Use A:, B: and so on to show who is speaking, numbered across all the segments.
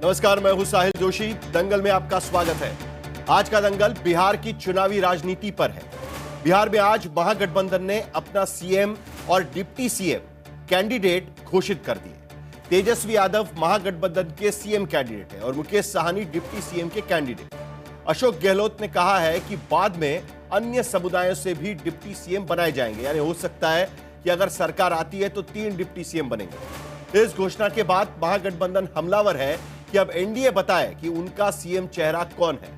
A: नमस्कार, मैं हूं साहिल जोशी। दंगल में आपका स्वागत है। आज का दंगल बिहार की चुनावी राजनीति पर है। बिहार में आज महागठबंधन ने अपना सीएम और डिप्टी सीएम कैंडिडेट घोषित कर दिए। तेजस्वी यादव महागठबंधन के सीएम कैंडिडेट हैं और मुकेश साहनी डिप्टी सीएम के कैंडिडेट। अशोक गहलोत ने कहा है कि बाद में अन्य समुदायों से भी डिप्टी सीएम बनाए जाएंगे, यानी हो सकता है कि अगर सरकार आती है तो 3 डिप्टी सीएम बनेंगे। इस घोषणा के बाद महागठबंधन हमलावर है कि अब एनडीए बताए कि उनका सीएम चेहरा कौन है।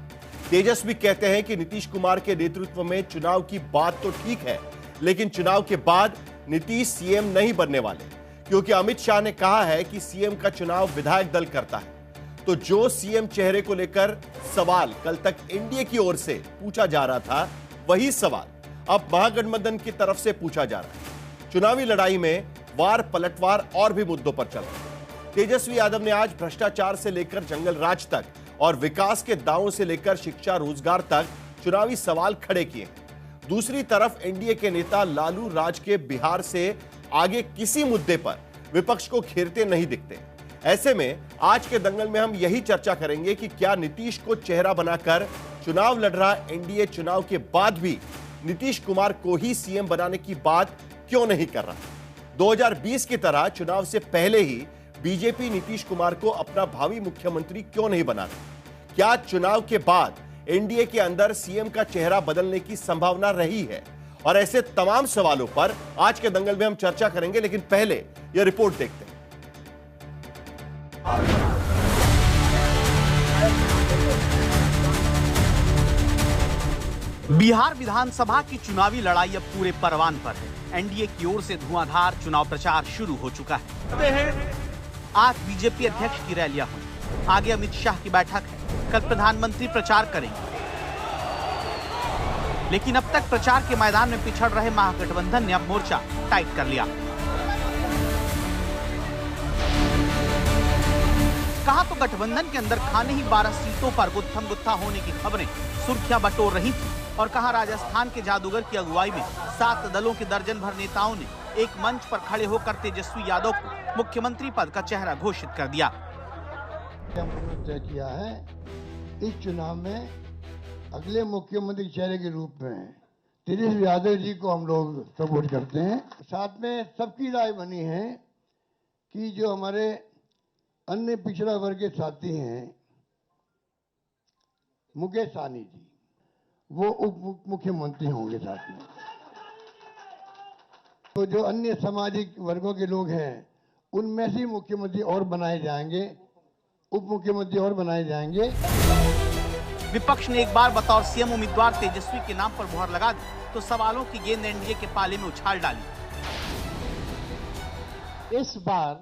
A: तेजस्वी कहते हैं कि नीतीश कुमार के नेतृत्व में चुनाव की बात तो ठीक है, लेकिन चुनाव के बाद नीतीश सीएम नहीं बनने वाले, क्योंकि अमित शाह ने कहा है कि सीएम का चुनाव विधायक दल करता है। तो जो सीएम चेहरे को लेकर सवाल कल तक एनडीए की ओर से पूछा जा रहा था, वही सवाल अब महागठबंधन की तरफ से पूछा जा रहा है। चुनावी लड़ाई में वार पलटवार और भी मुद्दों पर चल रहा है। तेजस्वी यादव ने आज भ्रष्टाचार से लेकर जंगल राज तक और विकास के दावों से लेकर शिक्षा रोजगार तक चुनावी सवाल खड़े किए। दूसरी तरफ एनडीए के नेता लालू राज के बिहार से आगे किसी मुद्दे पर विपक्ष को घेरते नहीं दिखते। ऐसे में आज के दंगल में हम यही चर्चा करेंगे कि क्या नीतीश को चेहरा बनाकर चुनाव लड़ रहा एनडीए चुनाव के बाद भी नीतीश कुमार को ही सीएम बनाने की बात क्यों नहीं कर रहा। 2020 की तरह चुनाव से पहले ही बीजेपी नीतीश कुमार को अपना भावी मुख्यमंत्री क्यों नहीं बना रही। क्या चुनाव के बाद एनडीए के अंदर सीएम का चेहरा बदलने की संभावना रही है। और ऐसे तमाम सवालों पर आज के दंगल में हम चर्चा करेंगे, लेकिन पहले यह रिपोर्ट देखते हैं।
B: बिहार विधानसभा की चुनावी लड़ाई अब पूरे परवान पर है। एनडीए की ओर से धुआंधार चुनाव प्रचार शुरू हो चुका है। आज बीजेपी अध्यक्ष की रैलियां हुई, आगे अमित शाह की बैठक है, कल प्रधानमंत्री प्रचार करेंगे। लेकिन अब तक प्रचार के मैदान में पिछड़ रहे महागठबंधन ने अब मोर्चा टाइट कर लिया। कहा तो गठबंधन के अंदर खाने ही 12 सीटों पर गुत्थम गुत्था होने की खबरें सुर्खियां बटोर रही थी, और कहा राजस्थान के जादूगर की अगुवाई में 7 दलों के दर्जन भर नेताओं ने एक मंच पर खड़े होकर तेजस्वी यादव को मुख्यमंत्री पद का चेहरा घोषित कर दिया।
C: हमने तय किया है इस चुनाव में अगले मुख्यमंत्री चेहरे के रूप में तेजस्वी यादव जी को हम लोग सपोर्ट करते हैं। साथ में सबकी राय बनी है कि जो हमारे अन्य पिछड़ा वर्ग के साथी हैं मुकेश साहनी जी, वो उप मुख्यमंत्री होंगे साथ में। तो जो अन्य सामाजिक वर्गों के लोग हैं उनमें से मुख्यमंत्री और बनाए जाएंगे, उप मुख्यमंत्री और बनाए जाएंगे।
B: विपक्ष ने एक बार बतौर सीएम उम्मीदवार तेजस्वी के नाम पर मुहर लगा दी तो सवालों की गेंद एनडीए के पाले में उछाल डाली।
D: इस बार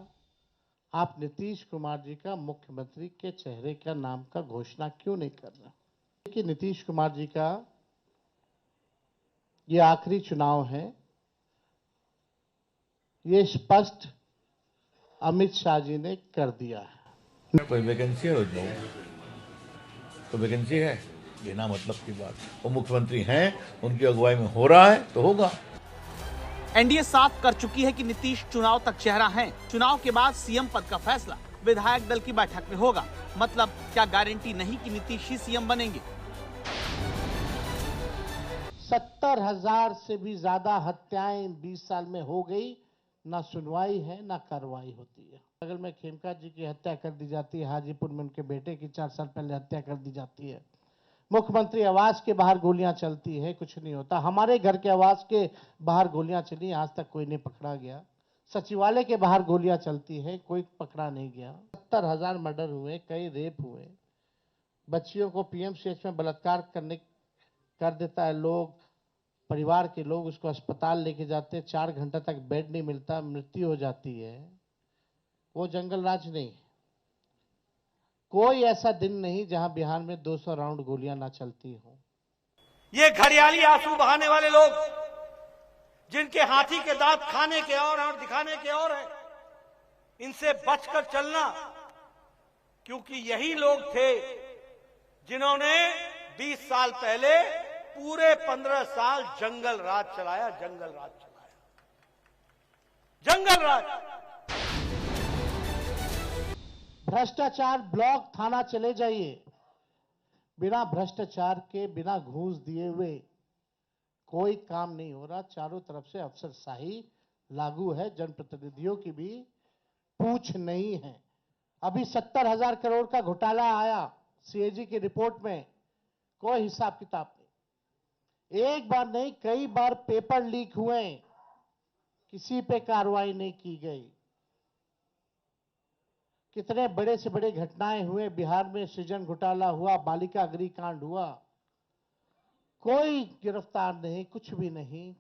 D: आप नीतीश कुमार जी का मुख्यमंत्री के चेहरे का नाम का घोषणा क्यों नहीं कर रहे। कि नीतीश कुमार जी का ये आखिरी चुनाव है, ये स्पष्ट अमित शाह जी ने कर दिया है।
E: कोई वैकेंसी है उसमें, तो वैकेंसी है, बिना मतलब की बात। वो मुख्यमंत्री हैं, उनकी अगुवाई में हो रहा है तो होगा।
B: एनडीए साफ कर चुकी है कि नीतीश चुनाव तक चेहरा है। चुनाव के बाद सीएम पद का फैसला विधायक दल की बैठक में होगा। मतलब क्या गारंटी नहीं कि नीतीश ही सीएम बनेंगे।
D: 70,000 से भी ज्यादा हत्याएं 20 साल में हो गई, ना सुनवाई है ना कार्रवाई होती है। बगल में खेमका जी की हत्या कर दी जाती है, हाजीपुर में उनके बेटे की 4 साल पहले हत्या कर दी जाती है। मुख्यमंत्री आवास के बाहर गोलियां चलती है, कुछ नहीं होता। हमारे घर के आवास के बाहर गोलियां चली, आज तक कोई नहीं पकड़ा गया। सचिवालय के बाहर गोलियां चलती है, कोई पकड़ा नहीं गया। 70,000 मर्डर हुए, कई रेप हुए। बच्चियों को पीएमसीएच में बलात्कार कर देता है लोग, परिवार के लोग उसको अस्पताल लेके जाते हैं, 4 घंटा तक बेड नहीं मिलता, मृत्यु हो जाती है। वो जंगल राज नहीं। कोई ऐसा दिन नहीं जहां बिहार में 200 राउंड गोलियां ना चलती हो।
F: ये घड़ियाली आंसू बहाने वाले लोग, जिनके हाथी के दांत खाने के और दिखाने के और है, इनसे बचकर चलना, क्योंकि यही लोग थे जिन्होंने 20 साल पहले पूरे 15 साल जंगल राज चलाया। जंगल राज।
D: भ्रष्टाचार ब्लॉक थाना चले जाइए, बिना भ्रष्टाचार के, बिना घूस दिए हुए कोई काम नहीं हो रहा। चारों तरफ से अफसरशाही लागू है, जनप्रतिनिधियों की भी पूछ नहीं है। अभी 70,000 करोड़ का घोटाला आया सीएजी की रिपोर्ट में, कोई हिसाब किताब नहीं। एक बार नहीं, कई बार पेपर लीक हुए, किसी पे कार्रवाई नहीं की गई। कितने बड़े से बड़े घटनाएं हुए बिहार में, सृजन घोटाला हुआ, बालिका गृह कांड हुआ, कोई गिरफ्तार नहीं, कुछ भी नहीं।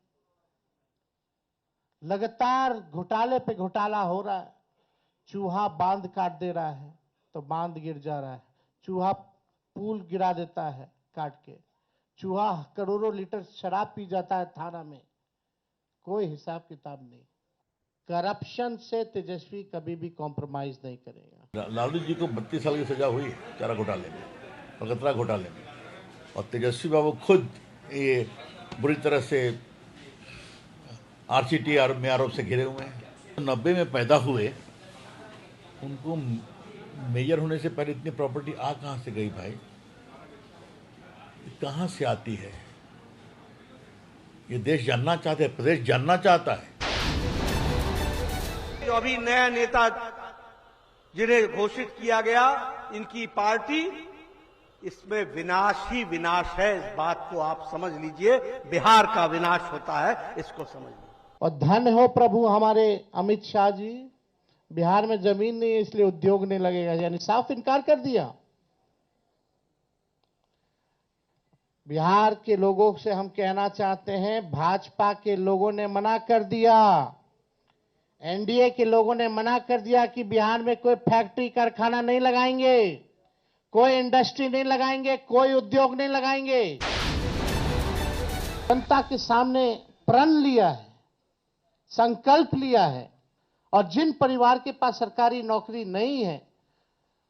D: लगातार घोटाले पे घोटाला हो रहा है। चूहा बांध काट दे रहा है तो बांध गिर जा रहा है, चूहा पुल गिरा देता है काट के, चूहा करोड़ों लीटर शराब पी जाता है थाना में, कोई हिसाब किताब नहीं। करप्शन से तेजस्वी कभी भी कॉम्प्रोमाइज नहीं करेगा।
E: लालू जी को 32 साल की सजा हुई है चारा घोटाले में, पगतरा घोटाले में, और तेजस्वी बाबू खुद ये बुरी तरह से आरसीटी में आरोप से घिरे हुए हैं। 90 में पैदा हुए, उनको मेजर होने से पहले इतनी प्रॉपर्टी आ कहाँ से गई भाई, कहाँ से आती है? ये देश जानना चाहते हैं, प्रदेश जानना चाहता है।
F: जो अभी नया नेता जिन्हें घोषित किया गया, इनकी पार्टी, इसमें विनाश ही विनाश है। इस बात को आप समझ लीजिए, बिहार का विनाश होता है, इसको समझ लीजिए।
D: और धन्य हो प्रभु हमारे अमित शाह जी, बिहार में जमीन नहीं है इसलिए उद्योग नहीं लगेगा, यानी साफ इनकार कर दिया। बिहार के लोगों से हम कहना चाहते हैं, भाजपा के लोगों ने मना कर दिया, एनडीए के लोगों ने मना कर दिया कि बिहार में कोई फैक्ट्री कारखाना नहीं लगाएंगे, कोई इंडस्ट्री नहीं लगाएंगे, कोई उद्योग नहीं लगाएंगे। जनता के सामने प्रण लिया है, संकल्प लिया है, और जिन परिवार के पास सरकारी नौकरी नहीं है,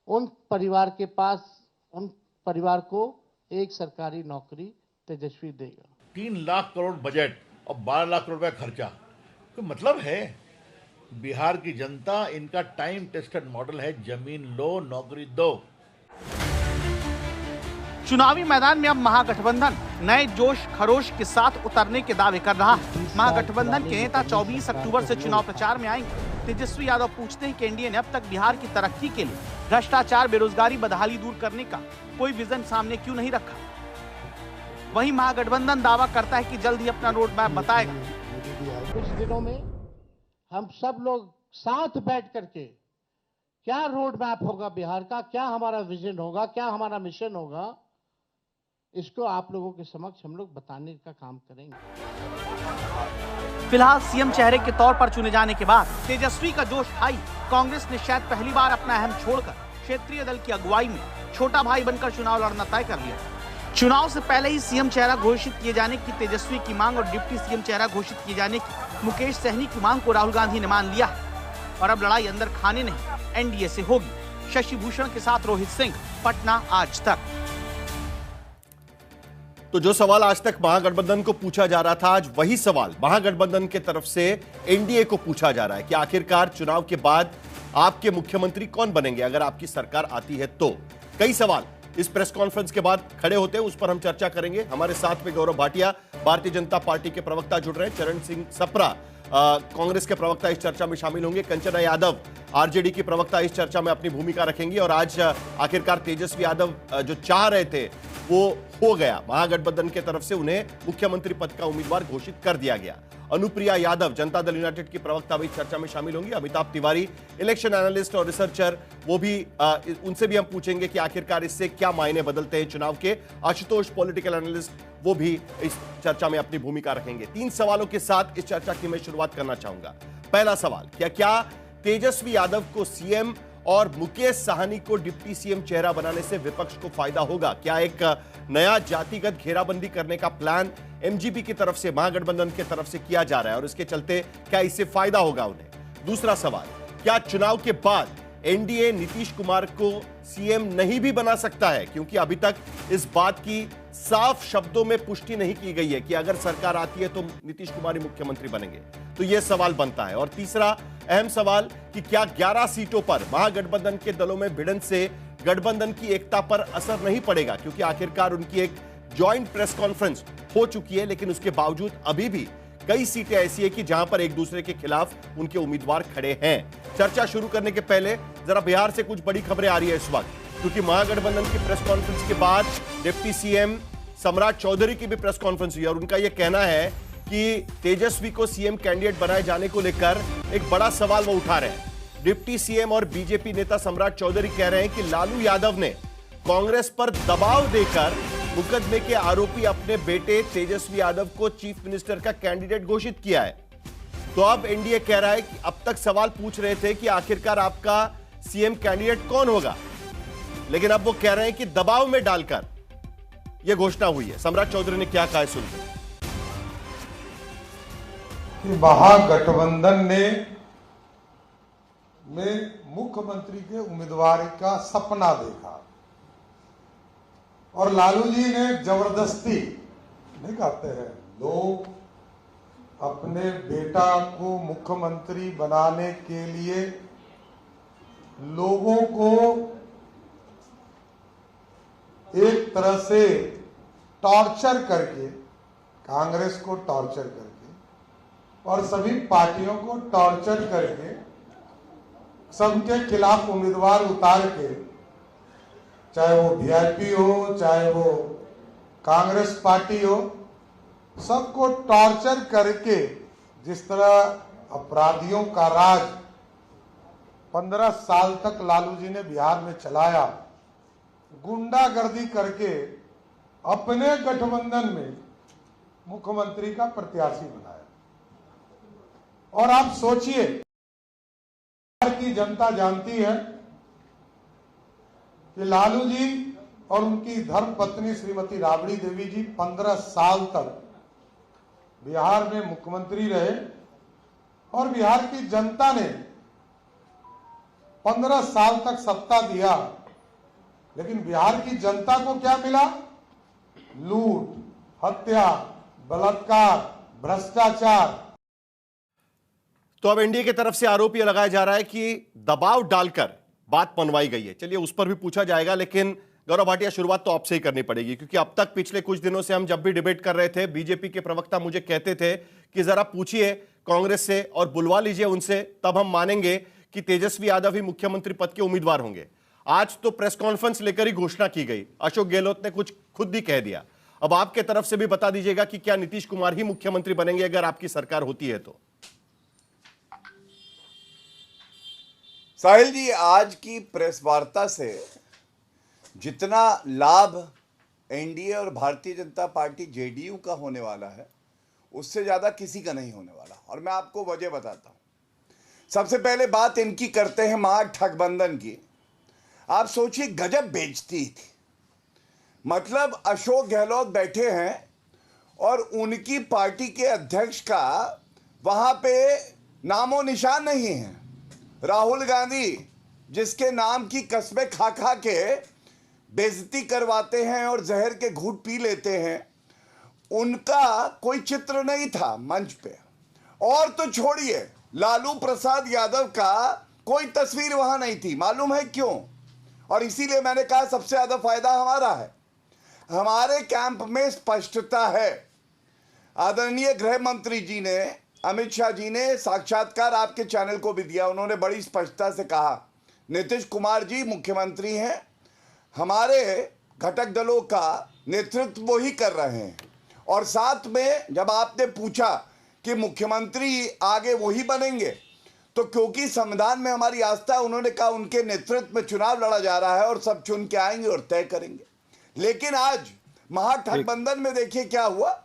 D: उन परिवार को एक सरकारी नौकरी तेजस्वी देगा।
E: 3 लाख करोड़ बजट और 12 लाख करोड़ रुपया खर्चा, कोई मतलब है? बिहार की जनता, इनका टाइम टेस्टेड मॉडल है, जमीन लो नौकरी दो।
B: चुनावी मैदान में अब महागठबंधन नए जोश खरोश के साथ उतरने के दावे कर रहा है। महागठबंधन के नेता 24 अक्टूबर से चुनाव प्रचार में आएंगे। तेजस्वी यादव पूछते हैं कि एनडीए ने अब तक बिहार की तरक्की के लिए भ्रष्टाचार, बेरोजगारी, बदहाली दूर करने का कोई विजन सामने क्यों नहीं रखा। वहीं महागठबंधन दावा करता है कि जल्द ही अपना रोड मैप बताएगा।
D: कुछ दिनों में हम सब लोग साथ बैठ करके क्या रोड मैप होगा बिहार का, क्या हमारा विजन होगा, क्या हमारा मिशन होगा, इसको आप लोगों के समक्ष हम लोग बताने का काम करेंगे।
B: फिलहाल सीएम चेहरे के तौर पर चुने जाने के बाद तेजस्वी का जोश हाई। कांग्रेस ने शायद पहली बार अपना अहम छोड़कर क्षेत्रीय दल की अगुवाई में छोटा भाई बनकर चुनाव लड़ना तय कर लिया। चुनाव से पहले ही सीएम चेहरा घोषित किए जाने की तेजस्वी की मांग और डिप्टी सीएम चेहरा घोषित किए जाने की मुकेश सहनी की मांग को राहुल गांधी ने मान लिया है। और अब लड़ाई अंदर खाने नहीं, एनडीए से होगी। शशि भूषण के साथ रोहित सिंह, पटना, आज तक।
A: तो जो सवाल आज तक महागठबंधन को पूछा जा रहा था, आज वही सवाल महागठबंधन के तरफ से एनडीए को पूछा जा रहा है कि आखिरकार चुनाव के बाद आपके मुख्यमंत्री कौन बनेंगे अगर आपकी सरकार आती है तो। कई सवाल इस प्रेस कॉन्फ्रेंस के बाद खड़े होते हैं, उस पर हम चर्चा करेंगे। हमारे साथ में गौरव भाटिया, भारतीय जनता पार्टी के प्रवक्ता जुड़ रहे हैं, चरण सिंह सप्रा कांग्रेस के प्रवक्ता इस चर्चा में शामिल होंगे, कंचना यादव आरजेडी की प्रवक्ता इस चर्चा में अपनी भूमिका रखेंगी। और आज आखिरकार तेजस्वी यादव जो चाह रहे थे वो हो गया, महागठबंधन के तरफ से उन्हें मुख्यमंत्री पद का उम्मीदवार घोषित कर दिया गया। अनुप्रिया यादव जनता दल यूनाइटेड की प्रवक्ता भी चर्चा में शामिल होंगी। अमिताभ तिवारी इलेक्शन एनालिस्ट और रिसर्चर, वो भी उनसे भी हम पूछेंगे कि आखिरकार इससे क्या मायने बदलते हैं चुनाव के। आशुतोष पॉलिटिकल एनालिस्ट, वो भी इस चर्चा में अपनी भूमिका रखेंगे। 3 सवालों के साथ इस चर्चा की मैं शुरुआत करना चाहूंगा। पहला सवाल, क्या तेजस्वी यादव को सीएम और मुकेश साहनी को डिप्टी सीएम चेहरा बनाने से विपक्ष को फायदा होगा? क्या एक नया जातिगत घेराबंदी करने का प्लान एमजीपी की तरफ से, महागठबंधन की तरफ से किया जा रहा है और इसके चलते क्या इससे फायदा होगा उन्हें? दूसरा सवाल, क्या चुनाव के बाद एनडीए नीतीश कुमार को सीएम नहीं भी बना सकता है? क्योंकि अभी तक इस बात की साफ शब्दों में पुष्टि नहीं की गई है कि अगर सरकार आती है तो नीतीश कुमार ही मुख्यमंत्री बनेंगे। तो यह सवाल बनता है। और तीसरा अहम सवाल कि क्या 11 सीटों पर महागठबंधन के दलों में भिड़न से गठबंधन की एकता पर असर नहीं पड़ेगा, क्योंकि आखिरकार उनकी एक ज्वाइंट प्रेस कॉन्फ्रेंस हो चुकी है, लेकिन उसके बावजूद अभी भी कई सीटें ऐसी है कि जहां पर एक दूसरे के खिलाफ उनके उम्मीदवार खड़े हैं। चर्चा शुरू करने के पहले जरा बिहार से कुछ बड़ी खबरें आ रही है इस वक्त, क्योंकि महागठबंधन की प्रेस कॉन्फ्रेंस के बाद डिप्टी सीएम सम्राट चौधरी की भी प्रेस कॉन्फ्रेंस हुई और उनका यह कहना है कि तेजस्वी को सीएम कैंडिडेट बनाए जाने को लेकर एक बड़ा सवाल वो उठा रहे हैं। डिप्टी सीएम और बीजेपी नेता सम्राट चौधरी कह रहे हैं कि लालू यादव ने कांग्रेस पर दबाव देकर मुकदमे के आरोपी अपने बेटे तेजस्वी यादव को चीफ मिनिस्टर का कैंडिडेट घोषित किया है। तो अब एनडीए कह रहा है कि अब तक सवाल पूछ रहे थे कि आखिरकार आपका सीएम कैंडिडेट कौन होगा, लेकिन अब वो कह रहे हैं कि दबाव में डालकर यह घोषणा हुई है। सम्राट चौधरी ने क्या कहा है सुनते
G: कि महागठबंधन ने मुख्यमंत्री के उम्मीदवार का सपना देखा और लालू जी ने जबरदस्ती नहीं कहते हैं, लोग अपने बेटा को मुख्यमंत्री बनाने के लिए लोगों को एक तरह से टॉर्चर करके, कांग्रेस को टॉर्चर करके और सभी पार्टियों को टॉर्चर करके सबके खिलाफ उम्मीदवार उतार के, चाहे वो वीआईपी हो चाहे वो कांग्रेस पार्टी हो, सबको टॉर्चर करके जिस तरह अपराधियों का राज 15 साल तक लालू जी ने बिहार में चलाया, गुंडागर्दी करके अपने गठबंधन में मुख्यमंत्री का प्रत्याशी बनाया। और आप सोचिए, बिहार की जनता जानती है कि लालू जी और उनकी धर्म पत्नी श्रीमती राबड़ी देवी जी 15 साल तक बिहार में मुख्यमंत्री रहे और बिहार की जनता ने 15 साल तक सत्ता दिया, लेकिन बिहार की जनता को क्या मिला? लूट, हत्या, बलात्कार, भ्रष्टाचार।
A: तो अब एनडीए की तरफ से आरोप यह लगाया जा रहा है कि दबाव डालकर बात मनवाई गई है। चलिए उस पर भी पूछा जाएगा, लेकिन गौरव भाटिया शुरुआत तो आपसे ही करनी पड़ेगी, क्योंकि अब तक पिछले कुछ दिनों से हम जब भी डिबेट कर रहे थे, बीजेपी के प्रवक्ता मुझे कहते थे कि जरा पूछिए कांग्रेस से और बुलवा लीजिए उनसे, तब हम मानेंगे कि तेजस्वी यादव ही मुख्यमंत्री पद के उम्मीदवार होंगे। आज तो प्रेस कॉन्फ्रेंस लेकर ही घोषणा की गई, अशोक गहलोत ने कुछ खुद ही कह दिया। अब आपके तरफ से भी बता दीजिएगा कि क्या नीतीश कुमार ही मुख्यमंत्री बनेंगे अगर आपकी सरकार होती है तो?
H: साहिल जी, आज की प्रेस वार्ता से जितना लाभ एनडीए और भारतीय जनता पार्टी जेडीयू का होने वाला है, उससे ज्यादा किसी का नहीं होने वाला। और मैं आपको वजह बताता हूं। सबसे पहले बात इनकी करते हैं महागठबंधन की। आप सोचिए, गजब बेइज्जती थी। मतलब अशोक गहलोत बैठे हैं और उनकी पार्टी के अध्यक्ष का वहां पे नामो निशान नहीं है। राहुल गांधी, जिसके नाम की कस्में खा खा के बेइज्जती करवाते हैं और जहर के घूंट पी लेते हैं, उनका कोई चित्र नहीं था मंच पे। और तो छोड़िए, लालू प्रसाद यादव का कोई तस्वीर वहां नहीं थी। मालूम है क्यों? और इसीलिए मैंने कहा सबसे ज्यादा फायदा हमारा है। हमारे कैंप में स्पष्टता है। आदरणीय गृह मंत्री जी ने, अमित शाह जी ने साक्षात्कार आपके चैनल को भी दिया। उन्होंने बड़ी स्पष्टता से कहा नीतीश कुमार जी मुख्यमंत्री हैं, हमारे घटक दलों का नेतृत्व वो ही कर रहे हैं। और साथ में जब आपने पूछा कि मुख्यमंत्री आगे वही बनेंगे, तो क्योंकि संविधान में हमारी आस्था है, उन्होंने कहा उनके नेतृत्व में चुनाव लड़ा जा रहा है और सब चुन के आएंगे और तय करेंगे। लेकिन आज महागठबंधन में देखिए क्या हुआ।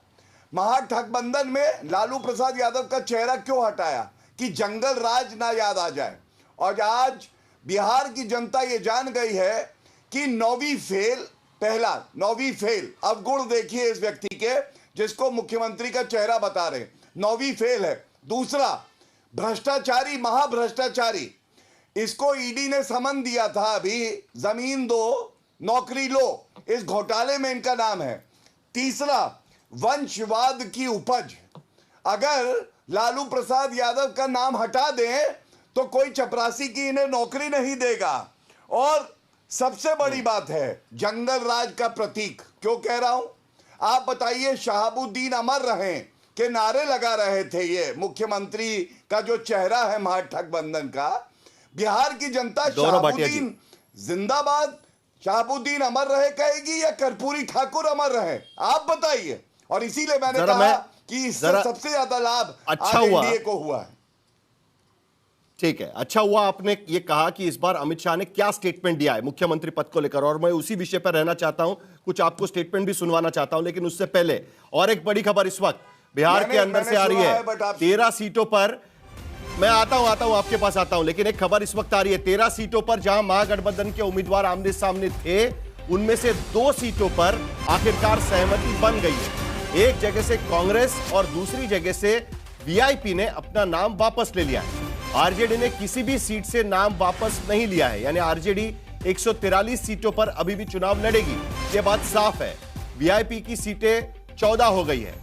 H: महागठबंधन में लालू प्रसाद यादव का चेहरा क्यों हटाया? कि जंगल राज ना याद आ जाए। और आज बिहार की जनता ये जान गई है कि 9वीं फेल, पहला 9वीं फेल, अवगुण देखिए इस व्यक्ति के जिसको मुख्यमंत्री का चेहरा बता रहे, 9वीं फेल है। दूसरा, भ्रष्टाचारी, महाभ्रष्टाचारी, इसको ईडी ने समन दिया था अभी, जमीन दो नौकरी लो, इस घोटाले में इनका नाम है। तीसरा, वंशवाद की उपज। अगर लालू प्रसाद यादव का नाम हटा दें तो कोई चपरासी की इन्हें नौकरी नहीं देगा। और सबसे बड़ी बात है, जंगल राज का प्रतीक। क्यों कह रहा हूं, आप बताइए, शहाबुद्दीन अमर रहें के नारे लगा रहे थे ये मुख्यमंत्री का जो चेहरा है महागठबंधन का। बिहार की जनता शहाबुद्दीन जिंदाबाद, शहाबुद्दीन अमर रहे कहेगी या कर्पूरी ठाकुर अमर रहे, आप बताइए। और इसीलिए मैंने कहा कि इससे सबसे ज्यादा लाभ
A: अच्छा
H: आज
A: हुआ
H: एनडीए को हुआ है।
A: ठीक है, अच्छा हुआ आपने ये कहा कि इस बार अमित शाह ने क्या स्टेटमेंट दिया है मुख्यमंत्री पद को लेकर, और मैं उसी विषय पर रहना चाहता हूं, कुछ आपको स्टेटमेंट भी सुनवाना चाहता हूं। लेकिन उससे पहले और एक बड़ी खबर इस वक्त बिहार के अंदर से आ रही है। 13 सीटों पर मैं आता हूं आपके पास आता हूं, लेकिन एक खबर इस वक्त आ रही है 13 सीटों पर जहां महागठबंधन के उम्मीदवार आमने सामने थे, उनमें से 2 सीटों पर आखिरकार सहमति बन गई है। एक जगह से कांग्रेस और दूसरी जगह से वीआईपी ने अपना नाम वापस ले लिया है। आरजेडी ने किसी भी सीट से नाम वापस नहीं लिया है, यानी आरजेडी 143 सीटों पर अभी भी चुनाव लड़ेगी, ये बात साफ है। वीआईपी की सीटें 14 हो गई है।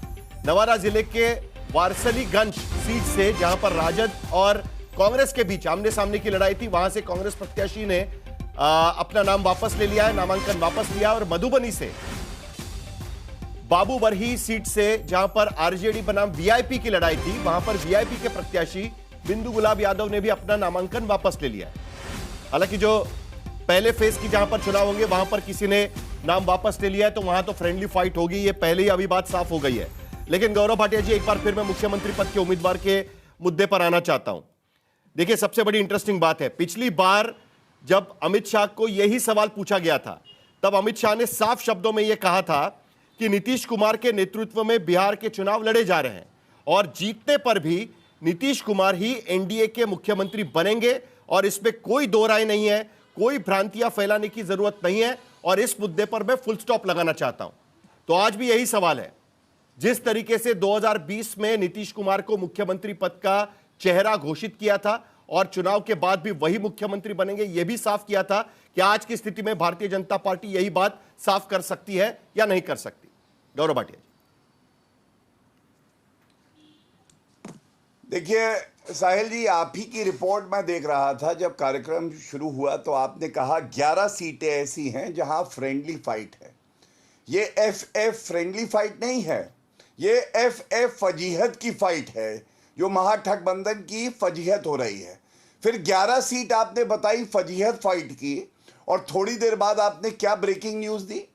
A: नवादा जिले के वारसलीगंज सीट से, जहां पर राजद और कांग्रेस के बीच आमने सामने की लड़ाई थी, वहां से कांग्रेस प्रत्याशी ने अपना नाम वापस ले लिया है, नामांकन वापस लिया। और मधुबनी से बाबू बरही सीट से, जहां पर आरजेडी बनाम वीआईपी की लड़ाई थी, वहां पर वीआईपी के प्रत्याशी बिंदु गुलाब यादव ने भी अपना नामांकन वापस ले लिया है। हालांकि जो पहले फेज की जहां पर चुनाव होंगे वहां पर किसी ने नाम वापस ले लिया है, तो वहां तो फ्रेंडली फाइट होगी, ये पहले ही अभी बात साफ हो गई है। लेकिन गौरव भाटिया जी, एक बार फिर मैं मुख्यमंत्री पद के उम्मीदवार के मुद्दे पर आना चाहता हूं। देखिए, सबसे बड़ी इंटरेस्टिंग बात है, पिछली बार जब अमित शाह को यही सवाल पूछा गया था, तब अमित शाह ने साफ शब्दों में यह कहा था कि नीतीश कुमार के नेतृत्व में बिहार के चुनाव लड़े जा रहे हैं और जीतने पर भी नीतीश कुमार ही एनडीए के मुख्यमंत्री बनेंगे, और इसमें कोई दो राय नहीं है, कोई भ्रांतियां फैलाने की जरूरत नहीं है, और इस मुद्दे पर मैं फुल स्टॉप लगाना चाहता हूं। तो आज भी यही सवाल है, जिस तरीके से 2020 में नीतीश कुमार को मुख्यमंत्री पद का चेहरा घोषित किया था और चुनाव के बाद भी वही मुख्यमंत्री बनेंगे, यह भी साफ किया था कि आज की स्थिति में भारतीय जनता पार्टी यही बात साफ कर सकती है या नहीं कर सकती। गौरव भाटिया जी।
H: देखिए साहिल जी, आप ही की रिपोर्ट मैं देख रहा था जब कार्यक्रम शुरू हुआ, तो आपने कहा 11 सीटें ऐसी हैं जहां फ्रेंडली फाइट है। ये एफ फ्रेंडली फाइट नहीं है, ये एफ फजीहत की फाइट है, जो महागठबंधन की फजीहत हो रही है। फिर 11 सीट आपने बताई फजीहत फाइट की, और थोड़ी देर बाद आपने क्या ब्रेकिंग न्यूज़ दी,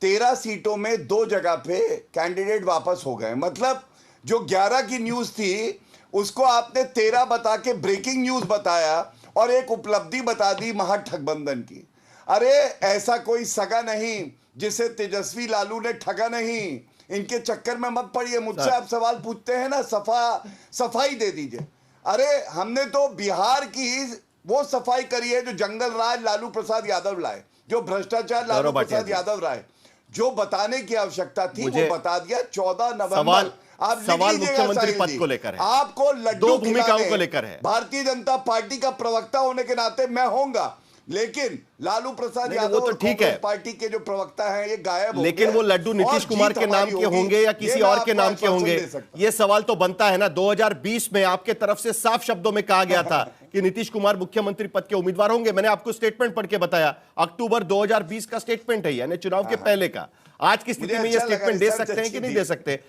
H: 13 सीटों में 2 जगह पे कैंडिडेट वापस हो गए। मतलब जो 11 की न्यूज़ थी उसको आपने 13 बता के ब्रेकिंग न्यूज़ बताया और एक उपलब्धि बता दी महागठबंधन की। अरे ऐसा कोई सगा नहीं जिसे तेजस्वी लालू ने ठगा नहीं, इनके चक्कर में मत पड़िए। मुझसे आप सवाल पूछते हैं ना, सफाई दे दीजिए। अरे हमने तो बिहार की वो सफाई करी है जो जंगल राज लालू प्रसाद यादव लाए, जो भ्रष्टाचार लालू प्रसाद यादव लाए, जो बताने की आवश्यकता थी वो बता दिया। 14 नवंबर आप
A: सवाल मुख्यमंत्री पद को लेकर है,
H: आपको लड्डू
A: 2 भूमिकाओं को लेकर है।
H: भारतीय जनता पार्टी का प्रवक्ता होने के नाते मैं होऊंगा, लेकिन लालू प्रसाद यादव
A: तो ठीक है,
H: पार्टी के जो प्रवक्ता हैं ये गायब हो गए।
A: लेकिन वो लड्डू नीतीश कुमार के नाम के होंगे या किसी और के नाम के होंगे, ये सवाल तो बनता है ना। 2020 में आपके तरफ से साफ शब्दों में कहा गया था कि नीतीश कुमार मुख्यमंत्री पद के उम्मीदवार होंगे। मैंने आपको स्टेटमेंट पढ़ के बताया, अक्टूबर 2020 का स्टेटमेंट है, यानी चुनाव के पहले का। आज की स्थिति में ये स्टेटमेंट दे सकते हैं कि नहीं दे सकते?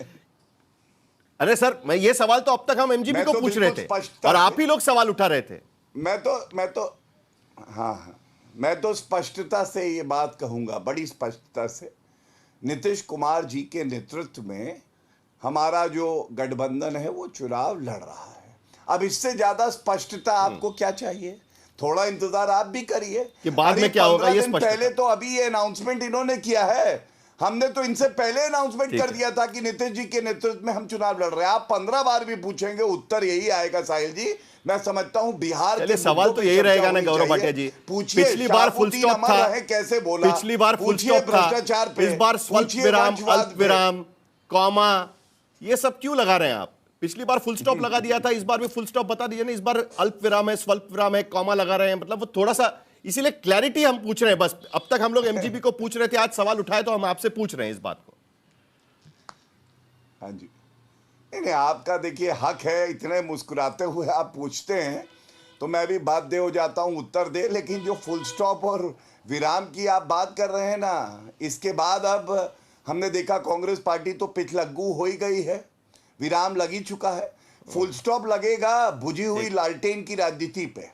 A: अरे सर, मैं ये सवाल तो अब तक हम एमजीपी को पूछ रहे थे और आप ही लोग सवाल उठा रहे थे।
H: मैं तो स्पष्टता से ये बात कहूंगा, बड़ी स्पष्टता से, नीतीश कुमार जी के नेतृत्व में हमारा जो गठबंधन है वो चुनाव लड़ रहा है। अब इससे ज्यादा स्पष्टता आपको क्या चाहिए? थोड़ा इंतजार आप भी करिए
A: कि बाद में क्या होगा ये स्पष्ट।
H: पहले तो अभी ये अनाउंसमेंट इन्होंने किया है, हमने तो इनसे पहले अनाउंसमेंट कर दिया था कि नीतीश जी के नेतृत्व में हम चुनाव लड़ रहे हैं। आप 15 बार भी पूछेंगे उत्तर यही आएगा साहिल जी। मैं समझता हूं बिहार के
A: सवाल तो यही रहेगा ना गौरव भाटिया जी। पिछली बार फुल स्टॉप था,
H: कैसे बोला,
A: पिछली बार फुल स्टॉप था, इस बार स्वल्प विराम, अल्प विराम, कॉमा, ये सब क्यों लगा रहे हैं आप? पिछली बार फुल स्टॉप लगा दिया था, इस बार भी फुल स्टॉप बता दीजिए ना। इस बार अल्प विराम है, स्वल्प विराम है, कॉमा लगा रहे हैं, मतलब वो थोड़ा सा, इसीलिए क्लैरिटी हम पूछ रहे हैं बस। अब तक हम लोग एमजीपी को पूछ रहे थे, आज सवाल उठाए तो हम आपसे पूछ रहे हैं इस बात को।
H: हाँ जी, नहीं नहीं, आपका देखिए हक है, इतने मुस्कुराते हुए आप पूछते हैं तो मैं भी बाध्य हो जाता हूँ उत्तर दे, लेकिन जो फुल स्टॉप और विराम की आप बात कर रहे हैं ना, इसके बाद अब हमने देखा कांग्रेस पार्टी तो पिछलग्गू हो ही गई है, विराम लग ही चुका है। फुल स्टॉप लगेगा बुझी हुई लालटेन की राजनीति पे,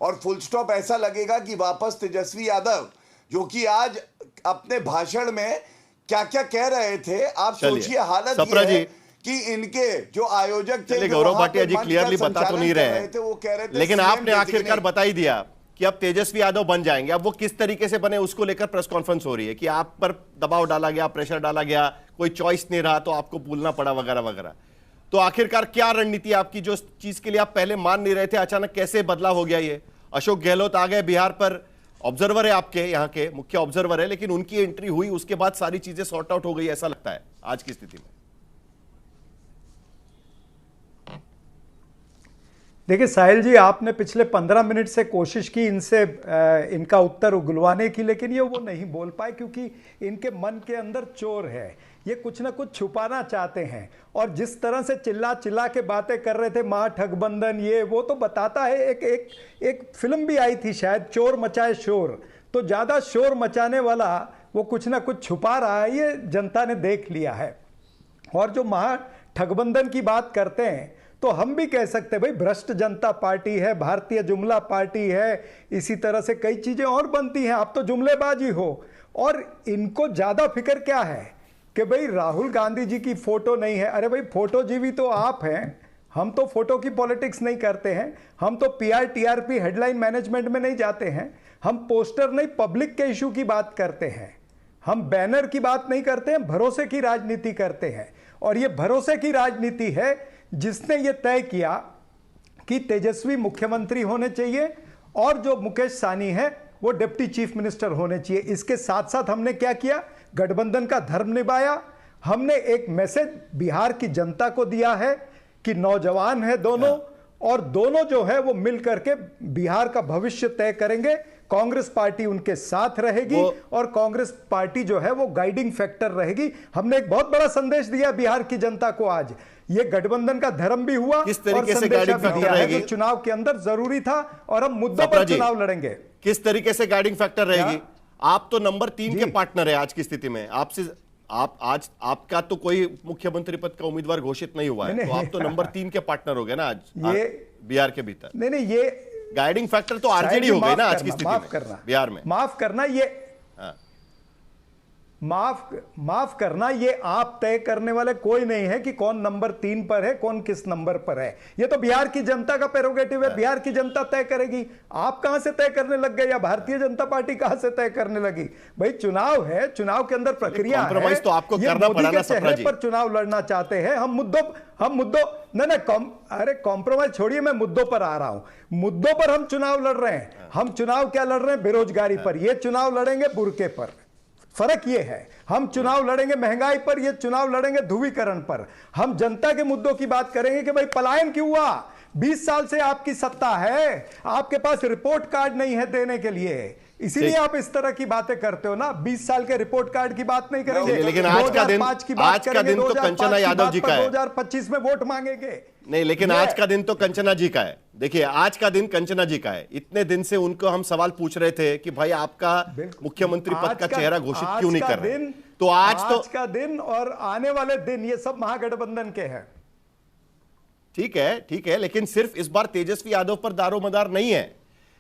H: और फुल स्टॉप ऐसा लगेगा कि वापस तेजस्वी यादव, जो कि आज अपने भाषण में क्या क्या कह रहे थे, आप सोचिए हालत ये है कि इनके जो आयोजक थे,
A: गौरव भाटिया जी क्लियरली बता तो नहीं रहे
H: थे, वो कह रहे थे,
A: लेकिन आपने आखिरकार बता ही दिया कि अब तेजस्वी यादव बन जाएंगे। अब वो किस तरीके से बने उसको लेकर प्रेस कॉन्फ्रेंस हो रही है कि आप पर दबाव डाला गया, प्रेशर डाला गया, कोई चॉइस नहीं रहा तो आपको भूलना पड़ा वगैरह वगैरह। तो आखिरकार क्या रणनीति आपकी, जो चीज के लिए आप पहले मान नहीं रहे थे, अचानक कैसे बदलाव हो गया? ये अशोक गहलोत आ गए बिहार पर, ऑब्जर्वर है आपके यहाँ के, मुख्य ऑब्जर्वर है, लेकिन उनकी एंट्री हुई उसके बाद सारी चीजें सॉर्ट आउट हो गई, ऐसा लगता है आज की स्थिति में।
I: देखिए साहिल जी, आपने पिछले 15 मिनट से कोशिश की इनसे इनका उत्तर उगलवाने की, लेकिन ये वो नहीं बोल पाए क्योंकि इनके मन के अंदर चोर है, ये कुछ ना कुछ छुपाना चाहते हैं। और जिस तरह से चिल्ला चिल्ला के बातें कर रहे थे, महाठगबंधन ये वो, तो बताता है एक फिल्म भी आई थी शायद, चोर मचाए शोर। तो ज़्यादा शोर मचाने वाला वो कुछ ना कुछ छुपा रहा है, ये जनता ने देख लिया है। और जो महाठगबंधन की बात करते हैं तो हम भी कह सकते हैं भाई, भ्रष्ट जनता पार्टी है, भारतीय जुमला पार्टी है, इसी तरह से कई चीजें और बनती हैं। आप तो जुमलेबाजी हो। और इनको ज्यादा फिक्र क्या है कि भाई राहुल गांधी जी की फोटो नहीं है। अरे भाई, फोटो जीवी तो आप हैं, हम तो फोटो की पॉलिटिक्स नहीं करते हैं, हम तो पीआर टीआरपी हेडलाइन मैनेजमेंट में नहीं जाते हैं, हम पोस्टर नहीं पब्लिक के इशू की बात करते हैं, हम बैनर की बात नहीं करते हैं, भरोसे की राजनीति करते हैं। और ये भरोसे की राजनीति है जिसने ये तय किया कि तेजस्वी मुख्यमंत्री होने चाहिए और जो मुकेश साहनी है वो डिप्टी चीफ मिनिस्टर होने चाहिए। इसके साथ साथ हमने क्या किया, गठबंधन का धर्म निभाया। हमने एक मैसेज बिहार की जनता को दिया है कि नौजवान है दोनों, और दोनों जो है वो मिल करके बिहार का भविष्य तय करेंगे। कांग्रेस पार्टी उनके साथ रहेगी और कांग्रेस पार्टी जो है वो गाइडिंग फैक्टर रहेगी। हमने एक बहुत बड़ा संदेश दिया बिहार की जनता को आज। ये गठबंधन का धर्म भी हुआ,
A: किस तरीके से गाइडिंग फैक्टर रहेगी,
I: जो चुनाव के अंदर जरूरी था, और हम मुद्दों पर चुनाव लड़ेंगे।
A: किस तरीके से गाइडिंग फैक्टर रहेगी? आप तो नंबर 3 के पार्टनर है आज की स्थिति में। आपसे आज आपका तो कोई मुख्यमंत्री पद का उम्मीदवार घोषित नहीं हुआ है, तो आप तो नंबर 3 के पार्टनर हो गए ना आज बिहार के भीतर।
I: नहीं, ये
A: गाइडिंग फैक्टर तो आरजेडी हो गई ना आज की स्थिति में बिहार में।
I: माफ करना, ये माफ करना, ये आप तय करने वाले कोई नहीं है कि कौन नंबर 3 पर है, कौन किस नंबर पर है। ये तो बिहार की जनता का प्रेरोगेटिव है, बिहार की जनता तय करेगी। आप कहां से तय करने लग गए, या भारतीय जनता पार्टी कहां से तय करने लगी? भाई चुनाव है, चुनाव के अंदर प्रक्रिया है,
A: कॉम्प्रोमाइज तो आपको करना पड़ा ना सपना जी।
I: पर चुनाव लड़ना चाहते हैं। हम मुद्दों अरे कॉम्प्रोमाइज छोड़िए, मैं मुद्दों पर आ रहा हूं। मुद्दों पर हम चुनाव लड़ रहे हैं। हम चुनाव क्या लड़ रहे हैं? बेरोजगारी पर। ये चुनाव लड़ेंगे बुर्के पर। फर्क ये है, हम चुनाव लड़ेंगे महंगाई पर, ये चुनाव लड़ेंगे ध्रुवीकरण पर। हम जनता के मुद्दों की बात करेंगे कि भाई पलायन क्यों हुआ? 20 साल से आपकी सत्ता है, आपके पास रिपोर्ट कार्ड नहीं है देने के लिए, इसीलिए आप इस तरह की बातें करते हो ना। 20 साल के रिपोर्ट कार्ड की बात नहीं करेंगे,
A: लेकिन आज का दिन तो कंचना यादव जी का है।
I: 2025 में वोट मांगेंगे
A: नहीं, लेकिन आज का दिन तो कंचना जी का है। देखिए, आज का दिन कंचना जी का है। इतने दिन से उनको हम सवाल पूछ रहे थे कि भाई आपका मुख्यमंत्री पद का चेहरा घोषित क्यों नहीं कर रहे? तो आज
I: का दिन और आने वाले दिन ये सब महागठबंधन के हैं।
A: ठीक है, लेकिन सिर्फ इस बार तेजस्वी यादव पर दारोमदार नहीं है।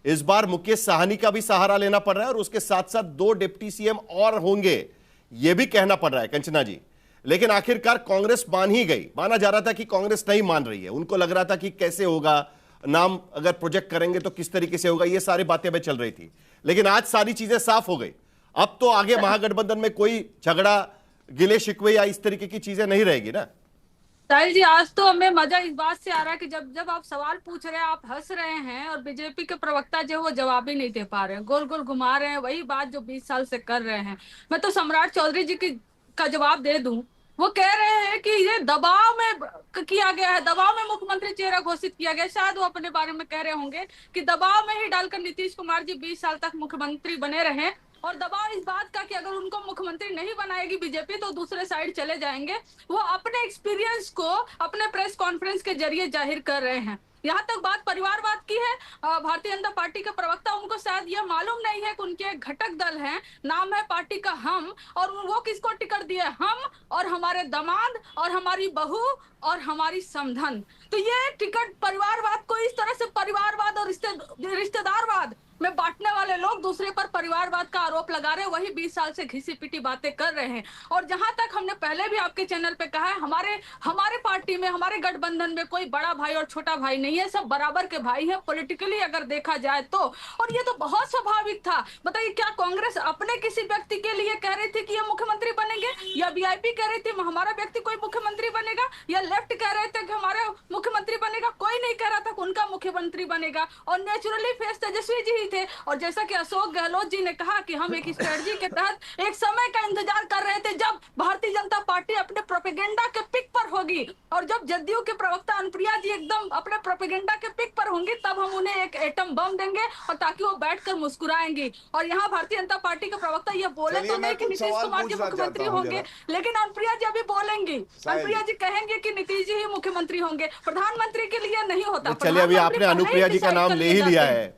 A: इस बार मुकेश साहनी का भी सहारा लेना पड़ रहा है, और उसके साथ साथ 2 डिप्टी सीएम और होंगे, यह भी कहना पड़ रहा है कंचना जी। लेकिन आखिरकार कांग्रेस मान ही गई। माना जा रहा था कि कांग्रेस नहीं मान रही है, उनको लग रहा था कि कैसे होगा, नाम अगर प्रोजेक्ट करेंगे तो किस तरीके से होगा, ये सारी बातें भी चल रही थी। लेकिन आज सारी चीजें साफ हो गई। अब तो आगे महागठबंधन में कोई झगड़ा, गिले शिकवे या इस तरीके की चीजें नहीं रहेगी ना।
J: साहिल जी, आज तो हमें मजा इस बात से आ रहा है कि जब आप सवाल पूछ रहे हैं, आप हंस रहे हैं, और बीजेपी के प्रवक्ता जो वो जवाब ही नहीं दे पा रहे हैं, गोल गोल घुमा रहे हैं, वही बात जो 20 साल से कर रहे हैं। मैं तो सम्राट चौधरी जी का जवाब दे दूं। वो कह रहे हैं कि ये दबाव में किया गया है, दबाव में मुख्यमंत्री चेहरा घोषित किया गया। शायद वो अपने बारे में कह रहे होंगे कि दबाव में ही डालकर नीतीश कुमार जी 20 साल तक मुख्यमंत्री बने रहे, और दबाव इस बात का कि अगर उनको मुख्यमंत्री नहीं बनाएगी बीजेपी तो दूसरे साइड चले जाएंगे, वो अपने एक्सपीरियंस को अपने प्रेस कॉन्फ्रेंस के जरिए जाहिर कर रहे हैं। यहाँ तक बात परिवारवाद की है, भारतीय जनता पार्टी के प्रवक्ता, उनको शायद यह मालूम नहीं है कि उनके एक घटक दल है, नाम है पार्टी का हम, और वो किसको टिकट दिए? हम और हमारे दामाद और हमारी बहू और हमारी समधन। तो ये टिकट परिवारवाद को इस तरह से परिवारवाद और रिश्तेदारवाद में बांटने वाले लोग दूसरे पर परिवारवाद का आरोप लगा रहे हैं, वही 20 साल से घिसी पिटी बातें कर रहे हैं। और जहां तक हमने पहले भी आपके चैनल पे कहा है, हमारे पार्टी में, हमारे गठबंधन में कोई बड़ा भाई और छोटा भाई नहीं है, सब बराबर के भाई हैं पॉलिटिकली अगर देखा जाए तो। और ये तो बहुत स्वाभाविक था। बताइए, क्या कांग्रेस अपने किसी व्यक्ति के लिए कह रही थी कि ये मुख्यमंत्री बनेंगे, या वीआईपी कह रही थी हमारा व्यक्ति कोई मुख्यमंत्री बनेगा, या लेफ्ट कह रहे थे कि हमारा मुख्यमंत्री बनेगा? कोई नहीं कह रहा था कि उनका मुख्यमंत्री बनेगा। और नेचुरली फेस तेजस्वी जी थे। और जैसा कि अशोक गहलोत जी ने कहा कि हम एक स्ट्रेटजी के तहत एक समय का इंतजार कर रहे थे जब भारतीय जनता पार्टी अपने प्रोपेगेंडा के पिक पर होगी, और जब जदयू के प्रवक्ता अनुप्रिया जी एकदम अपने प्रोपेगेंडा के पिक पर होंगी, तब हम उन्हें एक एटम बम देंगे और ताकि वो बैठकर मुस्कुराएंगी। और यहाँ भारतीय जनता पार्टी के प्रवक्ता ये बोले तो नहीं कि नीतीश कुमार जी मुख्यमंत्री होंगे, लेकिन अनुप्रिया जी अभी बोलेंगी, अनुप्रिया जी कहेंगे कि नीतीश जी ही मुख्यमंत्री होंगे, प्रधानमंत्री के लिए नहीं होता।
A: चलिए, अभी आपने अनुप्रिया जी का नाम ले ही लिया है,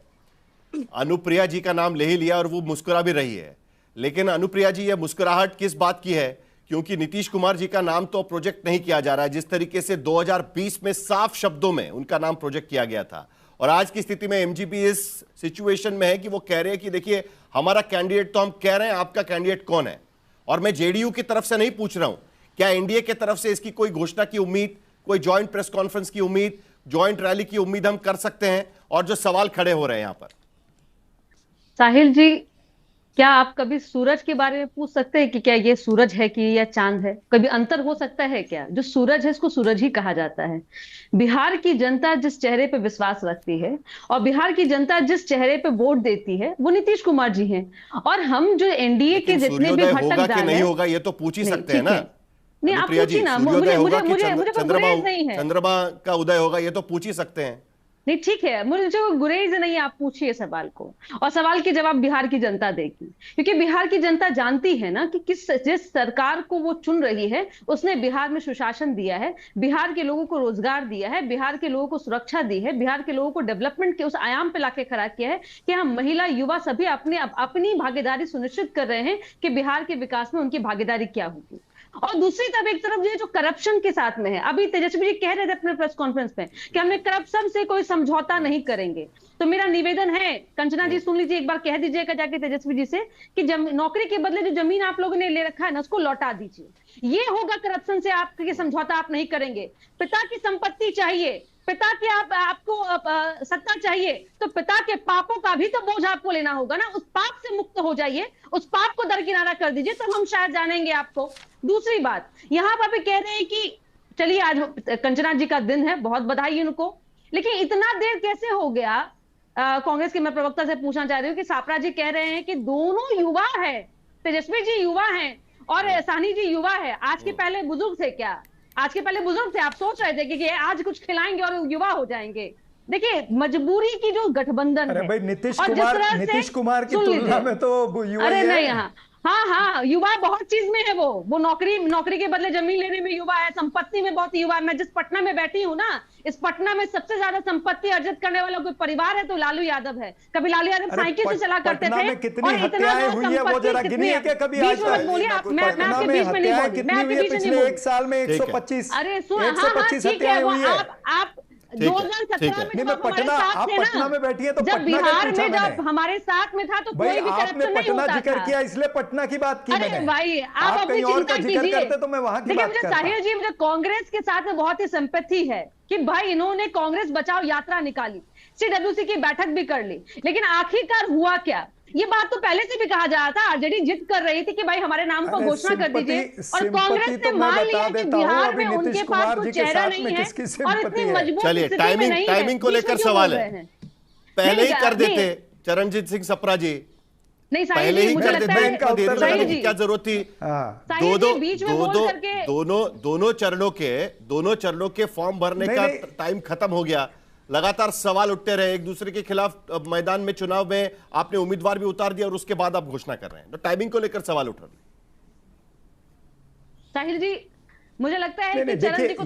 A: अनुप्रिया जी का नाम ले ही लिया और वो मुस्कुरा भी रही है। लेकिन अनुप्रिया जी, ये मुस्कुराहट किस बात की है? क्योंकि नीतीश कुमार जी का नाम तो प्रोजेक्ट नहीं किया जा रहा है, जिस तरीके से 2020 में साफ शब्दों में उनका नाम प्रोजेक्ट किया गया था। और आज की स्थिति में एमजीपी इस सिचुएशन में है कि वो कह रहे हैं कि देखिए, हमारा कैंडिडेट तो हम कह रहे हैं, आपका कैंडिडेट कौन है? और मैं जेडीयू की तरफ से नहीं पूछ रहा हूं, क्या एनडीए की तरफ से इसकी कोई घोषणा की उम्मीद, कोई ज्वाइंट प्रेस कॉन्फ्रेंस की उम्मीद, ज्वाइंट रैली की उम्मीद हम कर सकते हैं? और जो सवाल खड़े हो रहे हैं यहां पर,
K: साहिल जी, क्या आप कभी सूरज के बारे में पूछ सकते हैं कि क्या ये सूरज है कि या चांद है? कभी अंतर हो सकता है क्या? जो सूरज है इसको सूरज ही कहा जाता है। बिहार की जनता जिस चेहरे पे विश्वास रखती है और बिहार की जनता जिस चेहरे पे वोट देती है वो नीतीश कुमार जी हैं। और हम जो एनडीए के जितने भी घटक दल
A: नहीं होगा ये तो पूछ ही सकते हैं ना।
K: नहीं, आप पूछिए ना, मुझे
A: चंद्रमा का उदय होगा ये तो पूछ ही सकते हैं।
K: नहीं, ठीक है, मुझे जो गुरेज नहीं, आप पूछिए सवाल को, और सवाल के जवाब बिहार की जनता देगी। क्योंकि बिहार की जनता जानती है ना कि जिस सरकार को वो चुन रही है उसने बिहार में सुशासन दिया है, बिहार के लोगों को रोजगार दिया है, बिहार के लोगों को सुरक्षा दी है, बिहार के लोगों को डेवलपमेंट के उस आयाम पे लाके खड़ा किया है कि हम महिला, युवा सभी अपनी भागीदारी सुनिश्चित कर रहे हैं कि बिहार के विकास में उनकी भागीदारी क्या होगी। और दूसरी तरफ एक तरफ ये जो करप्शन के साथ में है, अभी तेजस्वी जी कह रहे थे अपने प्रेस कॉन्फ्रेंस में कि हमने करप्शन से कोई समझौता नहीं करेंगे। तो मेरा निवेदन है, कंचना जी सुन लीजिए, एक बार कह दीजिएगा जाके तेजस्वी जी से कि नौकरी के बदले जो जमीन आप लोगों ने ले रखा है ना उसको लौटा दीजिए। ये होगा करप्शन से आपके समझौता आप नहीं करेंगे। पिता की संपत्ति चाहिए, पिता की आपको सत्ता चाहिए, तो पिता के पापों का भी तो बोझ आपको लेना होगा ना। उस पाप से मुक्त हो जाइए, उस पाप को दरकिनारा कर दीजिए, तो हम शायद जानेंगे आपको। दूसरी बात, यहाँ पर भी कह रहे हैं कि चलिए आज कंचना जी का दिन है, बहुत बधाई उनको, लेकिन इतना देर कैसे हो गया? कांग्रेस के मैं प्रवक्ता से पूछना चाह रही हूँ कि सापरा जी कह रहे हैं कि दोनों युवा है, तेजस्वी जी युवा हैं और साहनी जी युवा है। आज के पहले बुजुर्ग थे क्या? आज के पहले बुजुर्ग थे, आप सोच रहे थे कि आज कुछ खिलाएंगे और युवा हो जाएंगे। देखिए, मजबूरी की जो गठबंधन है,
I: भाई नीतीश कुमार की तुलना में तो युवा,
K: अरे नहीं, हाँ, युवा बहुत चीज में है। वो नौकरी के बदले जमीन लेने में युवा है, संपत्ति में बहुत युवा है। मैं जिस पटना में बैठी हूँ ना, इस पटना में सबसे ज्यादा संपत्ति अर्जित करने वाला कोई परिवार है तो लालू यादव है। कभी लालू यादव साइकिल से चला करते थे, और इतना संपत्ति कितनी है? बीच में बोलिए आप, मैं आपके बीच में नहीं बोली, मैं आपके बीच में नहीं बोली।
I: एक साल में 125,
K: अरे ठीक है, आप 2017 में
I: पटना में बैठी है तो
K: जब बिहार में जब हमारे साथ में था तो कोई भी करप्शन नहीं होता था।
I: जिक्र किया इसलिए पटना की बात की मैंने।
K: भाई आप अपनी चिंता कीजिए,
I: तो मैं वहां की बात करता।
K: साहिल जी, मुझे कांग्रेस के साथ में बहुत ही सिंपैथी है कि भाई इन्होंने कांग्रेस बचाओ यात्रा निकाली, सीडब्ल्यूसी की बैठक भी कर ली, लेकिन आखिरकार हुआ क्या? ये बात तो पहले से भी कहा जा रहा था, आरजेडी जिद कर रही थी कि भाई हमारे नाम को घोषणा कर दीजिए, और कांग्रेस ने मान लिया कि बिहार में उनके पास कोई चेहरा नहीं है और इतनी मजबूत स्थिति में नहीं है।
A: टाइमिंग को लेकर सवाल है, पहले ही कर देते चरणजीत सिंह सपरा जी,
K: नहीं
A: पहले ही कर देते, क्या जरूरत थी? दोनों चरणों के फॉर्म भरने का टाइम खत्म हो गया, लगातार सवाल उठते रहे, एक दूसरे के खिलाफ मैदान में चुनाव में आपने उम्मीदवार भी उतार दिया और उसके बाद आप घोषणा कर रहे हैं, तो टाइमिंग को लेकर सवाल उठ रहे हैं।
K: साहिल जी, मुझे लगता है कि
I: देखिए,
K: चरण जी को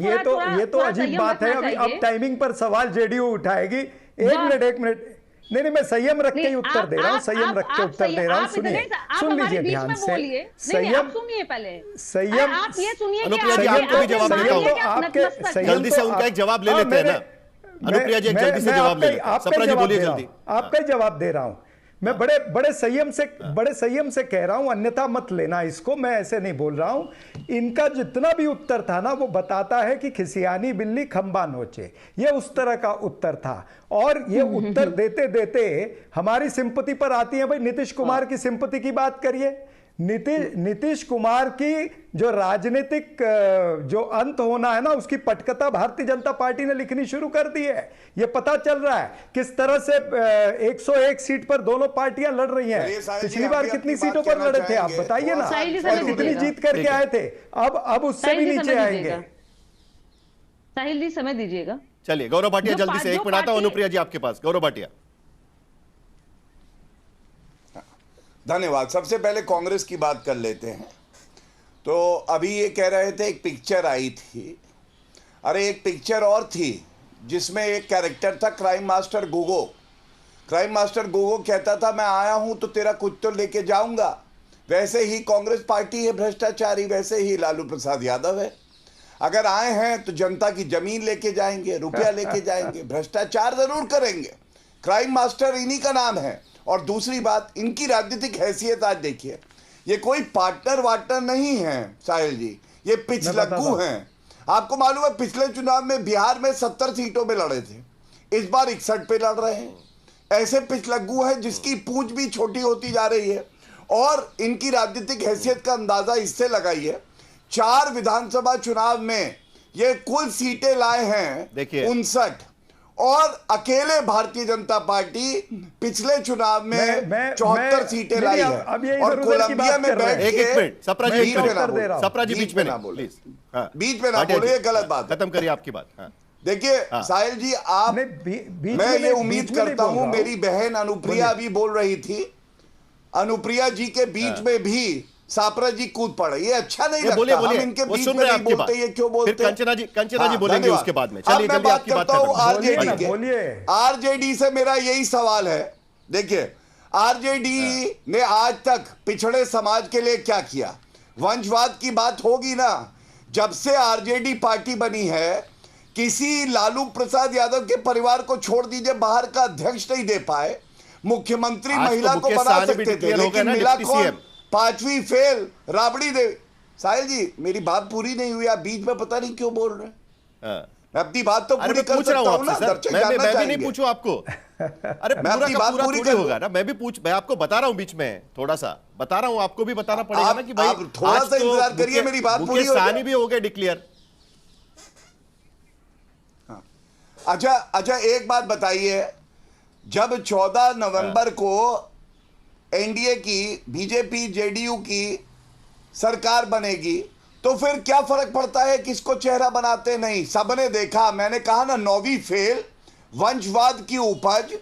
I: ये तो अजीब बात है। अभी अब टाइमिंग पर सवाल जेडीयू उठाएगी। एक मिनट, नहीं, मैं संयम रख के ही उत्तर दे रहा हूँ, संयम रख के उत्तर दे रहा हूँ। सुनिए, सुन लीजिए ध्यान से।
K: संयम सुनिए, पहले
I: संयम,
K: आप ये सुनिए,
A: अनुप्रिया जी आपको भी जवाब देता हूँ, जल्दी से उनका एक जवाब ले लेते हैं ना। अनुप्रिया जी जल्दी से जवाब ले लेते हैं। सप्रा जी बोलिए जल्दी।
I: आपका ही जवाब दे रहा हूं मैं, बड़े संयम से कह रहा हूं, अन्यथा मत लेना इसको, मैं ऐसे नहीं बोल रहा हूं। इनका जितना भी उत्तर था ना, वो बताता है कि खिसियानी बिल्ली खंबा नोचे, ये उस तरह का उत्तर था। और ये उत्तर देते देते हमारी सिंपति पर आती है। भाई नीतीश कुमार की सिंपति की बात करिए। नीतीश कुमार की जो राजनीतिक जो अंत होना है ना, उसकी पटकथा भारतीय जनता पार्टी ने लिखनी शुरू कर दी है। ये पता चल रहा है किस तरह से 101 सीट पर दोनों पार्टियां लड़ रही हैं। पिछली बार कितनी सीटों पर लड़े थे आप बताइए ना, और कितनी जीत करके आए थे। अब उससे भी नीचे आएंगे।
K: साहिल जी समय दीजिएगा।
A: चलिए गौरव भाटिया जल्दी से, 1 मिनट आता हूं अनुप्रिया जी आपके पास। गौरव भाटिया।
H: धन्यवाद। सबसे पहले कांग्रेस की बात कर लेते हैं। तो अभी ये कह रहे थे एक पिक्चर आई थी, अरे एक पिक्चर और थी जिसमें एक कैरेक्टर था crime master Gogo. Crime master Gogo कहता था मैं आया हूं तो तेरा कुछ तो लेके जाऊंगा। वैसे ही कांग्रेस पार्टी है भ्रष्टाचारी, वैसे ही लालू प्रसाद यादव है। अगर आए हैं तो जनता की जमीन लेके जाएंगे, रुपया लेके जाएंगे, भ्रष्टाचार जरूर करेंगे। क्राइम मास्टर इन्हीं का नाम है। और दूसरी बात, इनकी राजनीतिक हैसियत आज देखिए, ये कोई पार्टनर वार्टनर नहीं है साहिल जी, ये पिछलग्गू हैं। आपको मालूम है पिछले चुनाव में बिहार में 70 सीटों में लड़े थे, इस बार 61 पे लड़ रहे हैं। ऐसे पिछलग्गू हैं जिसकी पूंछ भी छोटी होती जा रही है। और इनकी राजनीतिक हैसियत का अंदाजा इससे लगाइए, 4 विधानसभा चुनाव में ये कुल सीटें लाए हैं 59, और अकेले भारतीय जनता पार्टी पिछले चुनाव में 74 सीटें लाई है। और कोलंबिया में बैठ के
A: एक मिनट, सप्रा जी बीच में ना बोले,
H: बीच में ना बोले, ये गलत बात।
A: खत्म करिए आपकी बात।
H: देखिए साहिल जी, आप मैं ये उम्मीद करता हूं, मेरी बहन अनुप्रिया अभी बोल रही थी, अनुप्रिया जी के बीच में भी सापरा जी कूद पड़े, ये अच्छा नहीं लगता।
A: बोलिए,
H: हम इनके बीच में नहीं बोलते, ये क्यों बोलते?
A: फिर कंचना जी बोलेंगे उसके बाद में। चलिए जल्दी आपकी बात करता हूं
H: आरजेडी के। आरजेडी से मेरा यही सवाल है। देखिए आरजेडी ने आज तक पिछड़े समाज के लिए क्या किया? वंशवाद की बात होगी ना, जब से आरजेडी पार्टी बनी है, किसी लालू प्रसाद यादव के परिवार को छोड़ दीजिए, बाहर का अध्यक्ष नहीं दे पाए। मुख्यमंत्री महिला को बना सकते थे, लेकिन मिला कौन? 5वीं फेल राबड़ी देवी। साहिल जी मेरी बात पूरी नहीं हुई, आप बीच में पता नहीं क्यों बोल रहे हैं। मैं अपनी बात तो पूरी कर सकता हूं ना, दर्शक जानना
A: मैं भी
H: चाहेंगे।
A: नहीं पूछूं आपको। अरे
H: मैं अपनी बात पूरी कर
A: होगा ना, मैं आपको बता रहा हूं, बीच में थोड़ा सा बता रहा हूं, आपको भी बताना पड़ेगा ना कि भाई
H: आप थोड़ा सा इंतजार करिए, मेरी बात पूरी हो जाए।
A: भी हो गए डिक्लेयर।
H: अच्छा एक बात बताइए, जब 14 नवंबर को एनडीए की, बीजेपी जेडीयू की सरकार बनेगी, तो फिर क्या फर्क पड़ता है किसको चेहरा बनाते? नहीं, सबने देखा। मैंने कहा ना, 9वीं फेल, वंशवाद की उपज,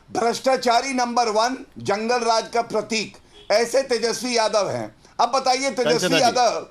H: भ्रष्टाचारी नंबर 1, जंगल राज का प्रतीक, ऐसे तेजस्वी यादव हैं। अब बताइए तेजस्वी यादव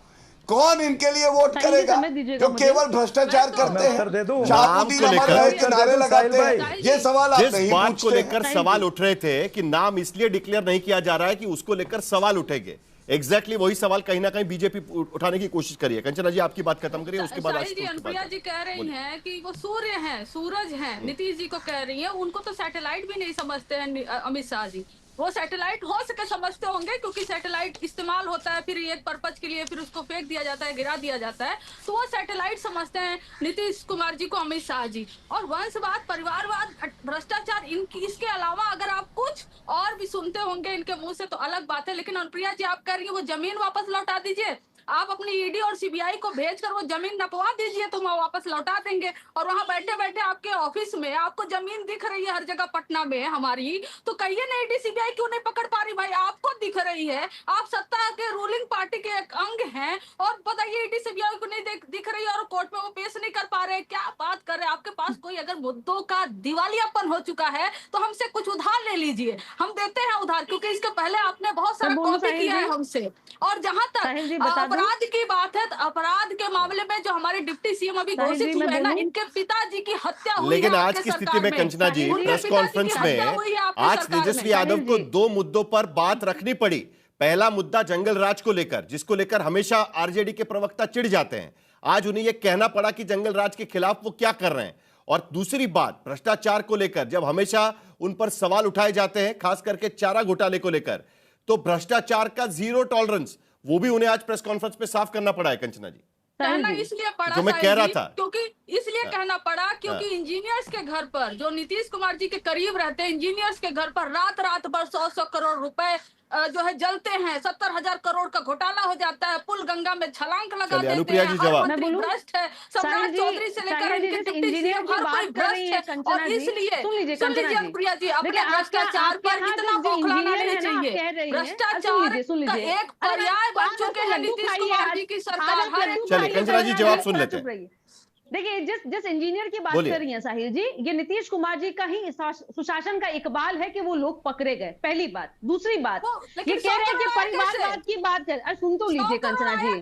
H: कौन इनके लिए वोट करेगा, जो केवल भ्रष्टाचार करते हैं, चाकू के नारे लगाते हैं? ये सवाल आप नहीं
A: बात को
H: पूछते।
A: लेकर सवाल उठ रहे थे कि नाम इसलिए डिक्लेयर नहीं किया जा रहा है कि उसको लेकर सवाल उठेंगे। एग्जैक्टली वही सवाल कहीं ना कहीं बीजेपी उठाने की कोशिश करिए। कंचना जी आपकी बात खत्म करिए, उसके बाद
J: अनुप्रिया जी कह रही हैं कि वो सूर्य हैं, सूरज हैं। नीतीश जी को कह रही हैं, उनको तो सैटेलाइट भी नहीं समझते हैं अमित शाह जी। वो सैटेलाइट हो सके समझते होंगे, क्योंकि सैटेलाइट इस्तेमाल होता है, फिर एक पर्पज के लिए, फिर उसको फेंक दिया जाता है, गिरा दिया जाता है, तो वो सैटेलाइट समझते हैं नीतीश कुमार जी को, अमित शाह जी। और वंशवाद, परिवारवाद, भ्रष्टाचार, इसके अलावा अगर आप कुछ और भी सुनते होंगे इनके मुंह से तो अलग बात है। लेकिन अनुप्रिया जी आप कह रही है वो जमीन वापस लौटा दीजिए, आप अपनी ईडी और सीबीआई को भेजकर वो जमीन नपवा दीजिए, तो हम वापस लौटा देंगे। और वहां बैठे बैठे आपके ऑफिस में आपको जमीन दिख रही है हर जगह पटना में हमारी, तो कहिए ना ईडी सीबीआई क्यों नहीं पकड़ पा रही भाई? आपको दिख रही है, आप सत्ता के रूलिंग पार्टी के एक अंग हैं, और बताइए ईडी सीबीआई को नहीं दिख रही है और कोर्ट में वो पेश नहीं कर पा रहे। क्या बात कर रहे हैं? आपके पास कोई अगर मुद्दों का दिवालियापन हो चुका है तो हमसे कुछ उधार ले लीजिए, हम देते हैं उधार, क्योंकि इसके पहले आपने बहुत सारा कॉपी किया है हमसे। और जहां तक अपराध की बात है, तो अपराध के मामले में जो हमारे डिप्टी सीएम अभी घोषित हुए हैं ना, इनके पिताजी की हत्या हुई है।
A: लेकिन आज की स्थिति में कंचना जी, प्रेस कॉन्फ्रेंस में आज तेजस्वी यादव को दो मुद्दों पर बात रखनी पड़ी। पहला मुद्दा जंगल राज को लेकर, जिसको लेकर हमेशा आरजेडी के प्रवक्ता चिढ़ जाते हैं। आज उन्हें यह कहना पड़ा कि जंगल राज के खिलाफ वो क्या कर रहे हैं। और दूसरी बात भ्रष्टाचार को लेकर, जब हमेशा उन पर सवाल उठाए जाते हैं, खास करके चारा घोटाले को लेकर, तो भ्रष्टाचार का जीरो टॉलरेंस, वो भी उन्हें आज प्रेस कॉन्फ्रेंस में साफ करना पड़ा है। कंचना जी,
J: कहना इसलिए पड़ा,
A: जो मैं कह रहा था,
J: क्योंकि इसलिए कहना पड़ा क्योंकि इंजीनियर्स के घर पर, जो नीतीश कुमार जी के करीब रहते हैं, इंजीनियर्स के घर पर रात रात भर 100 करोड़ रुपए जो है जलते हैं। 70,000 करोड़ का घोटाला हो जाता है, पुल गंगा में छलांग लगा देते हैं।
A: अनुप्रिया जी जवाब।
J: भ्रष्ट है, सम्राट चौधरी से लेकर
K: इंजीनियर की बात कर रही है कंचना
J: और
K: जी,
J: इसलिए
K: सुन लीजिए
J: अनुप्रिया जी, अपने भ्रष्टाचार पर इतना बौखलाना नहीं चाहिए। भ्रष्टाचार का एक पर्याय बन चुके हैं नीतीश कुमार जी की सरकार।
A: चलिए कंचना जी जवाब सुन लेते हैं।
K: देखिए, जिस इंजीनियर की बात कर रही हैं साहिल जी, ये नीतीश कुमार जी का ही सुशासन का इकबाल है कि वो लोग पकड़े गए, पहली बात। दूसरी बात, ये कह रहे हैं कि परिवारवाद की बात कर, अरे सुन तो लीजिए कंचना जी, अरे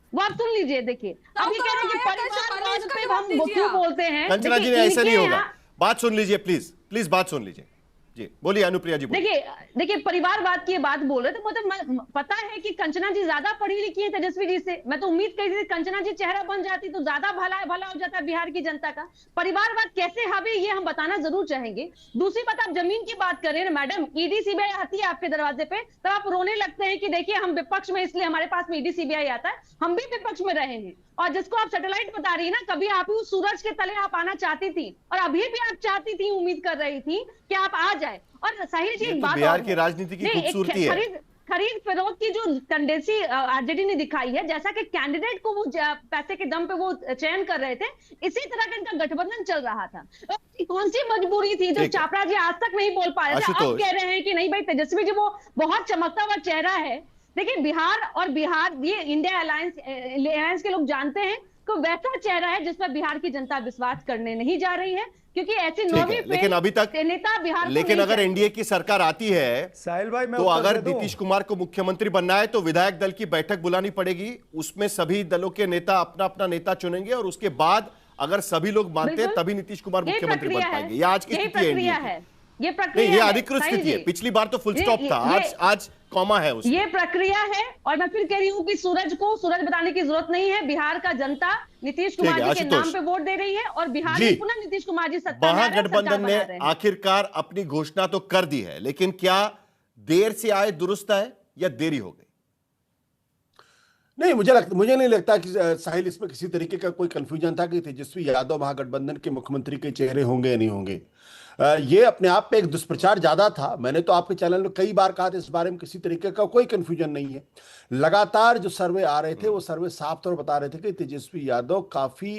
K: वो आप सुन लीजिए। देखिए, अब ये कह रहे हैं कि परिवारवाद पे हम क्यों बोलते हैं।
A: कंचना जी, ऐसा नहीं होगा, बात सुन लीजिए प्लीज, प्लीज बात सुन लीजिए जी। बोलिए अनुप्रिया जी।
K: देखिए परिवारवाद की बात बोल रहे थे, मतलब पता है कि कंचना जी ज्यादा पढ़ी लिखी है तेजस्वी जी से। मैं तो उम्मीद कर रही थी कंचना जी चेहरा बन जाती तो ज्यादा भला हो जाता बिहार की जनता का। परिवारवाद कैसे हावी, ये हम बताना जरूर चाहेंगे। दूसरी बात, आप जमीन की बात कर रहे हैं मैडम, ईडी सीबीआई आती है आपके दरवाजे पे, तब आप रोने लगते हैं कि देखिए हम विपक्ष में, इसलिए हमारे पास में ईडी सीबीआई आता है। हम भी विपक्ष में रहे हैं, और जिसको आप सैटेलाइट बता रही है ना, कभी आप उस सूरज के तले आप आना चाहती थी, और अभी भी आप चाहती थी, उम्मीद कर रही थी कि आप आ जाए। और साहिल जी, एक बात,
A: बिहार की राजनीति की खूबसूरती है,
K: खरीद फरोख्त की जो टेंडेंसी आरजेडी ने दिखाई है, जैसा कि कैंडिडेट को वो पैसे के दम पे वो चयन कर रहे थे, इसी तरह का इनका गठबंधन चल रहा था। कौन सी मजबूरी थी जो चापड़ा जी आज तक नहीं बोल पा रहे थे, अब कह रहे हैं कि नहीं भाई तेजस्वी जी वो बहुत चमकता हुआ चेहरा है। देखिए बिहार ये इंडिया अलायंस के लोग जानते हैं कि वैसा चेहरा है जिस पर बिहार की जनता विश्वास करने नहीं जा रही है, क्योंकि ऐसी नौवीं
A: लेकिन अभी तक
K: नेता बिहार,
A: लेकिन अगर एनडीए की सरकार आती है
I: साहिल भाई,
A: तो अगर नीतीश कुमार को मुख्यमंत्री बनना है तो विधायक दल की बैठक बुलानी पड़ेगी। उसमें सभी दलों के नेता अपना अपना नेता चुनेंगे, और उसके बाद अगर सभी लोग मानते हैं तभी नीतीश कुमार मुख्यमंत्री बन पाएंगे। ये आज की स्थिति है,
K: ये प्रक्रिया
A: ये अधिकृत स्थिति है। पिछली बार तो फुल स्टॉप था, आज कॉमा है उसमें।
K: ये प्रक्रिया है, और मैं फिर कह रही हूँ कि सूरज बताने की जरूरत नहीं है। बिहार का जनता नीतीश कुमार जी के नाम पे वोट दे रही है, और बिहार में पुनः नीतीश कुमार जी सत्ता में आ रहे हैं,
A: महागठबंधन ने आखिरकार अपनी घोषणा तो कर दी है, लेकिन क्या देर से आए दुरुस्त है या देरी हो गई?
L: नहीं, मुझे नहीं लगता कि साहिल इसमें किसी तरीके का कोई कंफ्यूजन था कि तेजस्वी यादव महागठबंधन के मुख्यमंत्री के चेहरे होंगे या नहीं होंगे। ये अपने आप पे एक दुष्प्रचार ज्यादा था। मैंने तो आपके चैनल में कई बार कहा था इस बारे में किसी तरीके का कोई कंफ्यूजन नहीं है। लगातार जो सर्वे आ रहे थे वो सर्वे साफ तौर पर बता रहे थे कि तेजस्वी यादव काफी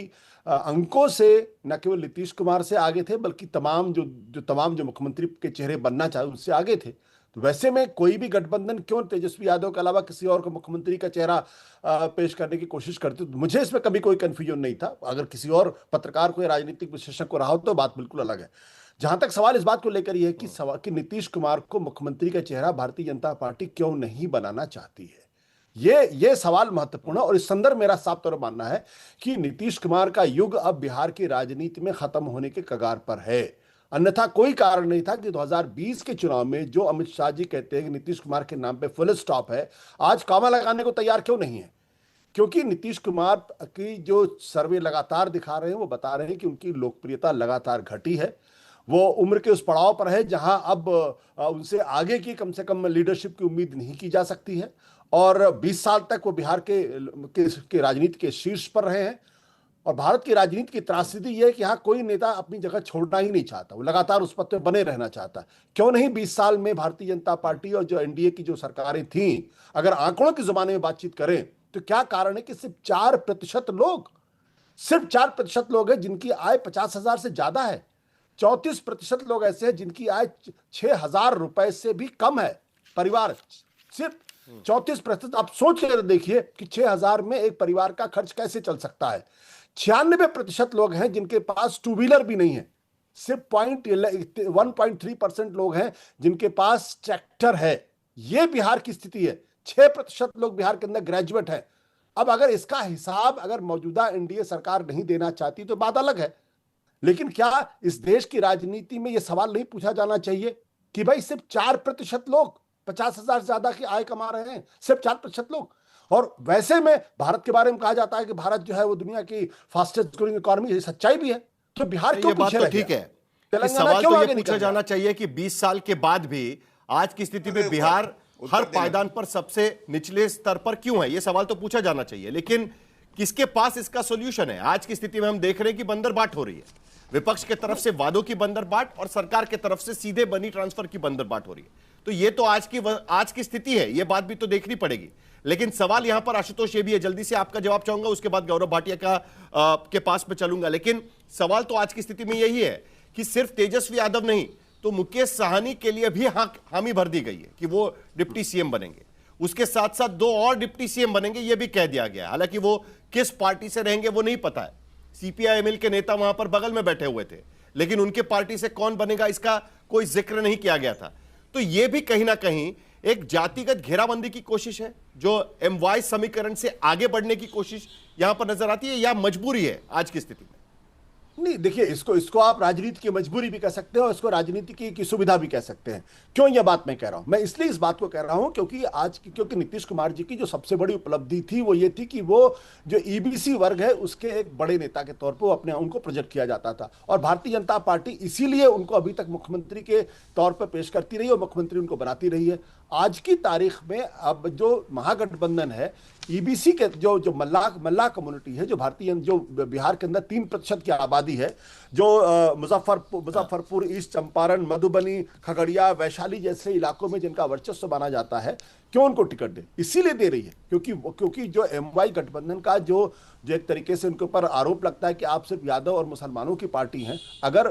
L: अंकों से न केवल नीतीश कुमार से आगे थे, बल्कि तमाम जो मुख्यमंत्री के चेहरे बनना चाहे उससे आगे थे। तो वैसे में कोई भी गठबंधन क्यों तेजस्वी यादव के अलावा किसी और को मुख्यमंत्री का चेहरा पेश करने की कोशिश करती, तो मुझे इसमें कभी कोई कंफ्यूजन नहीं था। अगर किसी और पत्रकार को या राजनीतिक विशेषज्ञ को रहा हो तो बात बिल्कुल अलग है। जहां तक सवाल इस बात को लेकर यह है कि नीतीश कुमार को मुख्यमंत्री का चेहरा भारतीय जनता पार्टी क्यों नहीं बनाना चाहती है, ये सवाल महत्वपूर्ण है। और इस संदर्भ मेरा साफ तौर पर मानना है कि नीतीश कुमार का युग अब बिहार की राजनीति में खत्म होने के कगार पर है। अन्यथा कोई कारण नहीं था कि 2020 के चुनाव में जो अमित शाह जी कहते हैं कि नीतीश कुमार के नाम पे फुल स्टॉप है, आज कॉमा लगाने को तैयार क्यों नहीं है? क्योंकि नीतीश कुमार की जो सर्वे लगातार दिखा रहे हैं वो बता रहे हैं कि उनकी लोकप्रियता लगातार घटी है। वो उम्र के उस पड़ाव पर है जहां अब उनसे आगे की कम से कम लीडरशिप की उम्मीद नहीं की जा सकती है, और 20 साल तक वो बिहार के राजनीति के शीर्ष पर रहे हैं। और भारत की राजनीति की त्रासदी यह है कि यहाँ कोई नेता अपनी जगह छोड़ना ही नहीं चाहता, वो लगातार उस पद पर बने रहना चाहता है। क्यों नहीं 20 साल में भारतीय जनता पार्टी और जो एनडीए की जो सरकारें थीं, अगर आंकड़ों के जमाने में बातचीत करें तो क्या कारण है कि सिर्फ 4% लोग हैं जिनकी आय 50,000 से ज्यादा है। 34% लोग ऐसे हैं जिनकी आय 6,000 रुपए से भी कम है। परिवार सिर्फ 34%। आप सोच कर देखिए कि 6,000 में एक परिवार का खर्च कैसे चल सकता है। 96% लोग हैं जिनके पास टू व्हीलर भी नहीं है। सिर्फ 1.3% लोग हैं जिनके पास ट्रैक्टर है। यह बिहार की स्थिति है। 6% लोग बिहार के अंदर ग्रेजुएट हैं। अब अगर इसका हिसाब अगर मौजूदा एनडीए सरकार नहीं देना चाहती तो बात अलग है, लेकिन क्या इस देश की राजनीति में यह सवाल नहीं पूछा जाना चाहिए कि भाई सिर्फ 4% लोग 50,000 से ज्यादा की आय कमा रहे हैं, सिर्फ 4% लोग। और वैसे में भारत के बारे में कहा जाता है कि भारत जो है वो दुनिया की फास्टेस्ट ग्रोइंग इकोनॉमी, ये सच्चाई भी है। तो बिहार क्यों पीछे रह गया?
A: ठीक है, सवाल तो ये पूछा जाना चाहिए कि 20 साल के बाद भी आज की स्थिति में बिहार हर पायदान पर सबसे निचले स्तर पर क्यों है, यह सवाल तो पूछा जाना चाहिए। लेकिन किसके पास इसका सॉल्यूशन है? आज की स्थिति में हम देख रहे हैं कि बंदरबाट हो रही है। विपक्ष के तरफ से वादों की बंदरबाट और सरकार के तरफ से सीधे मनी ट्रांसफर की बंदरबाट हो रही है। तो ये तो आज की स्थिति है, ये बात भी तो देखनी पड़ेगी। लेकिन सवाल यहां पर आशुतोष ये भी है, जल्दी से आपका जवाब चाहूंगा, उसके बाद गौरव भाटिया के पास में चलूंगा। लेकिन सवाल तो आज की स्थिति में यही है कि सिर्फ तेजस्वी यादव नहीं तो मुकेश साहनी के लिए भी हामी भर दी गई है कि वो डिप्टी सीएम बनेंगे। उसके साथ साथ 2 और डिप्टी सीएम बनेंगे, ये भी कह दिया गया है। हालांकि वो किस पार्टी से रहेंगे वो नहीं पता है। सीपीआई-एमएल के नेता वहां पर बगल में बैठे हुए थे, लेकिन उनके पार्टी से कौन बनेगा इसका कोई जिक्र नहीं किया गया था। तो यह भी कहीं ना कहीं एक जातिगत घेराबंदी की कोशिश है, जो एमवाई समीकरण से आगे बढ़ने की कोशिश यहां पर नजर आती है, या मजबूरी है आज की स्थिति में?
L: नहीं, देखिए, इसको आप राजनीति की मजबूरी भी कह सकते हैं और इसको राजनीति की सुविधा भी कह सकते हैं। क्यों यह बात मैं कह रहा हूं? मैं इसलिए इस बात को कह रहा हूं क्योंकि नीतीश कुमार जी की जो सबसे बड़ी उपलब्धि थी वो ये थी कि वो जो ईबीसी वर्ग है उसके एक बड़े नेता के तौर पर उनको प्रोजेक्ट किया जाता था, और भारतीय जनता पार्टी इसीलिए उनको अभी तक मुख्यमंत्री के तौर पर पेश करती रही और मुख्यमंत्री उनको बनाती रही है। आज की तारीख में अब जो महागठबंधन है, ईबीसी के जो मल्लाह कम्युनिटी है, जो बिहार के अंदर 3% की आबादी है, जो मुजफ्फरपुर, ईस्ट चंपारण, मधुबनी, खगड़िया, वैशाली जैसे इलाकों में जिनका वर्चस्व माना जाता है, क्यों उनको टिकट दे? इसीलिए दे रही है क्योंकि जो एमवाई गठबंधन का जो एक तरीके से उनके ऊपर आरोप लगता है कि आप सिर्फ यादव और मुसलमानों की पार्टी हैं। अगर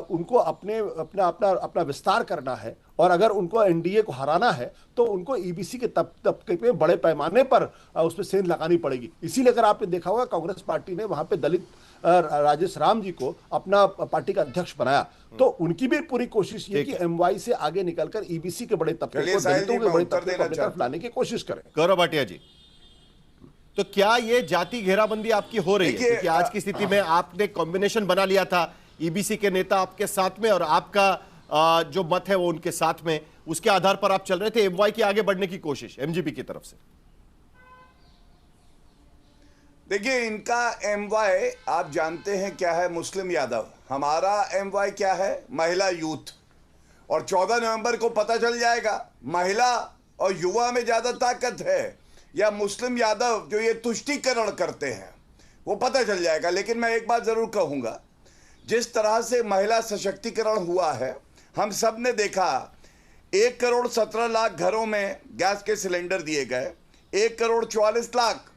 L: उनको अपना विस्तार करना है और अगर उनको एनडीए को हराना है तो उनको ईबीसी के तबके पे बड़े पैमाने पर उसमें सेंध लगानी पड़ेगी। इसीलिए अगर आपने देखा होगा कांग्रेस पार्टी ने वहां पे दलित राजेश राम जी को अपना पार्टी का अध्यक्ष बनाया, तो उनकी भी पूरी कोशिश ये कि एमवाई से आगे निकलकर ईबीसी के बड़े तबके को, दलितों के बड़े तबके को अपनी तरफ लाने की कोशिश करें।
A: गौरव भाटिया जी, तो क्या ये जाति घेराबंदी आपकी हो रही है? क्योंकि आज की स्थिति में आपने कॉम्बिनेशन बना लिया था, ईबीसी के नेता आपके साथ में और आपका जो मत है वो उनके साथ में, उसके आधार पर आप चल रहे थे एमवाई की आगे बढ़ने की कोशिश एमजीपी की तरफ से।
H: देखिए, इनका एमवाई आप जानते हैं क्या है, मुस्लिम यादव। हमारा एमवाई क्या है, महिला यूथ। और 14 नवंबर को पता चल जाएगा महिला और युवा में ज्यादा ताकत है या मुस्लिम यादव जो ये तुष्टीकरण करते हैं, वो पता चल जाएगा। लेकिन मैं एक बात जरूर कहूंगा, जिस तरह से महिला सशक्तिकरण हुआ है, हम सब ने देखा। 1,17,00,000 घरों में गैस के सिलेंडर दिए गए, 1,44,00,000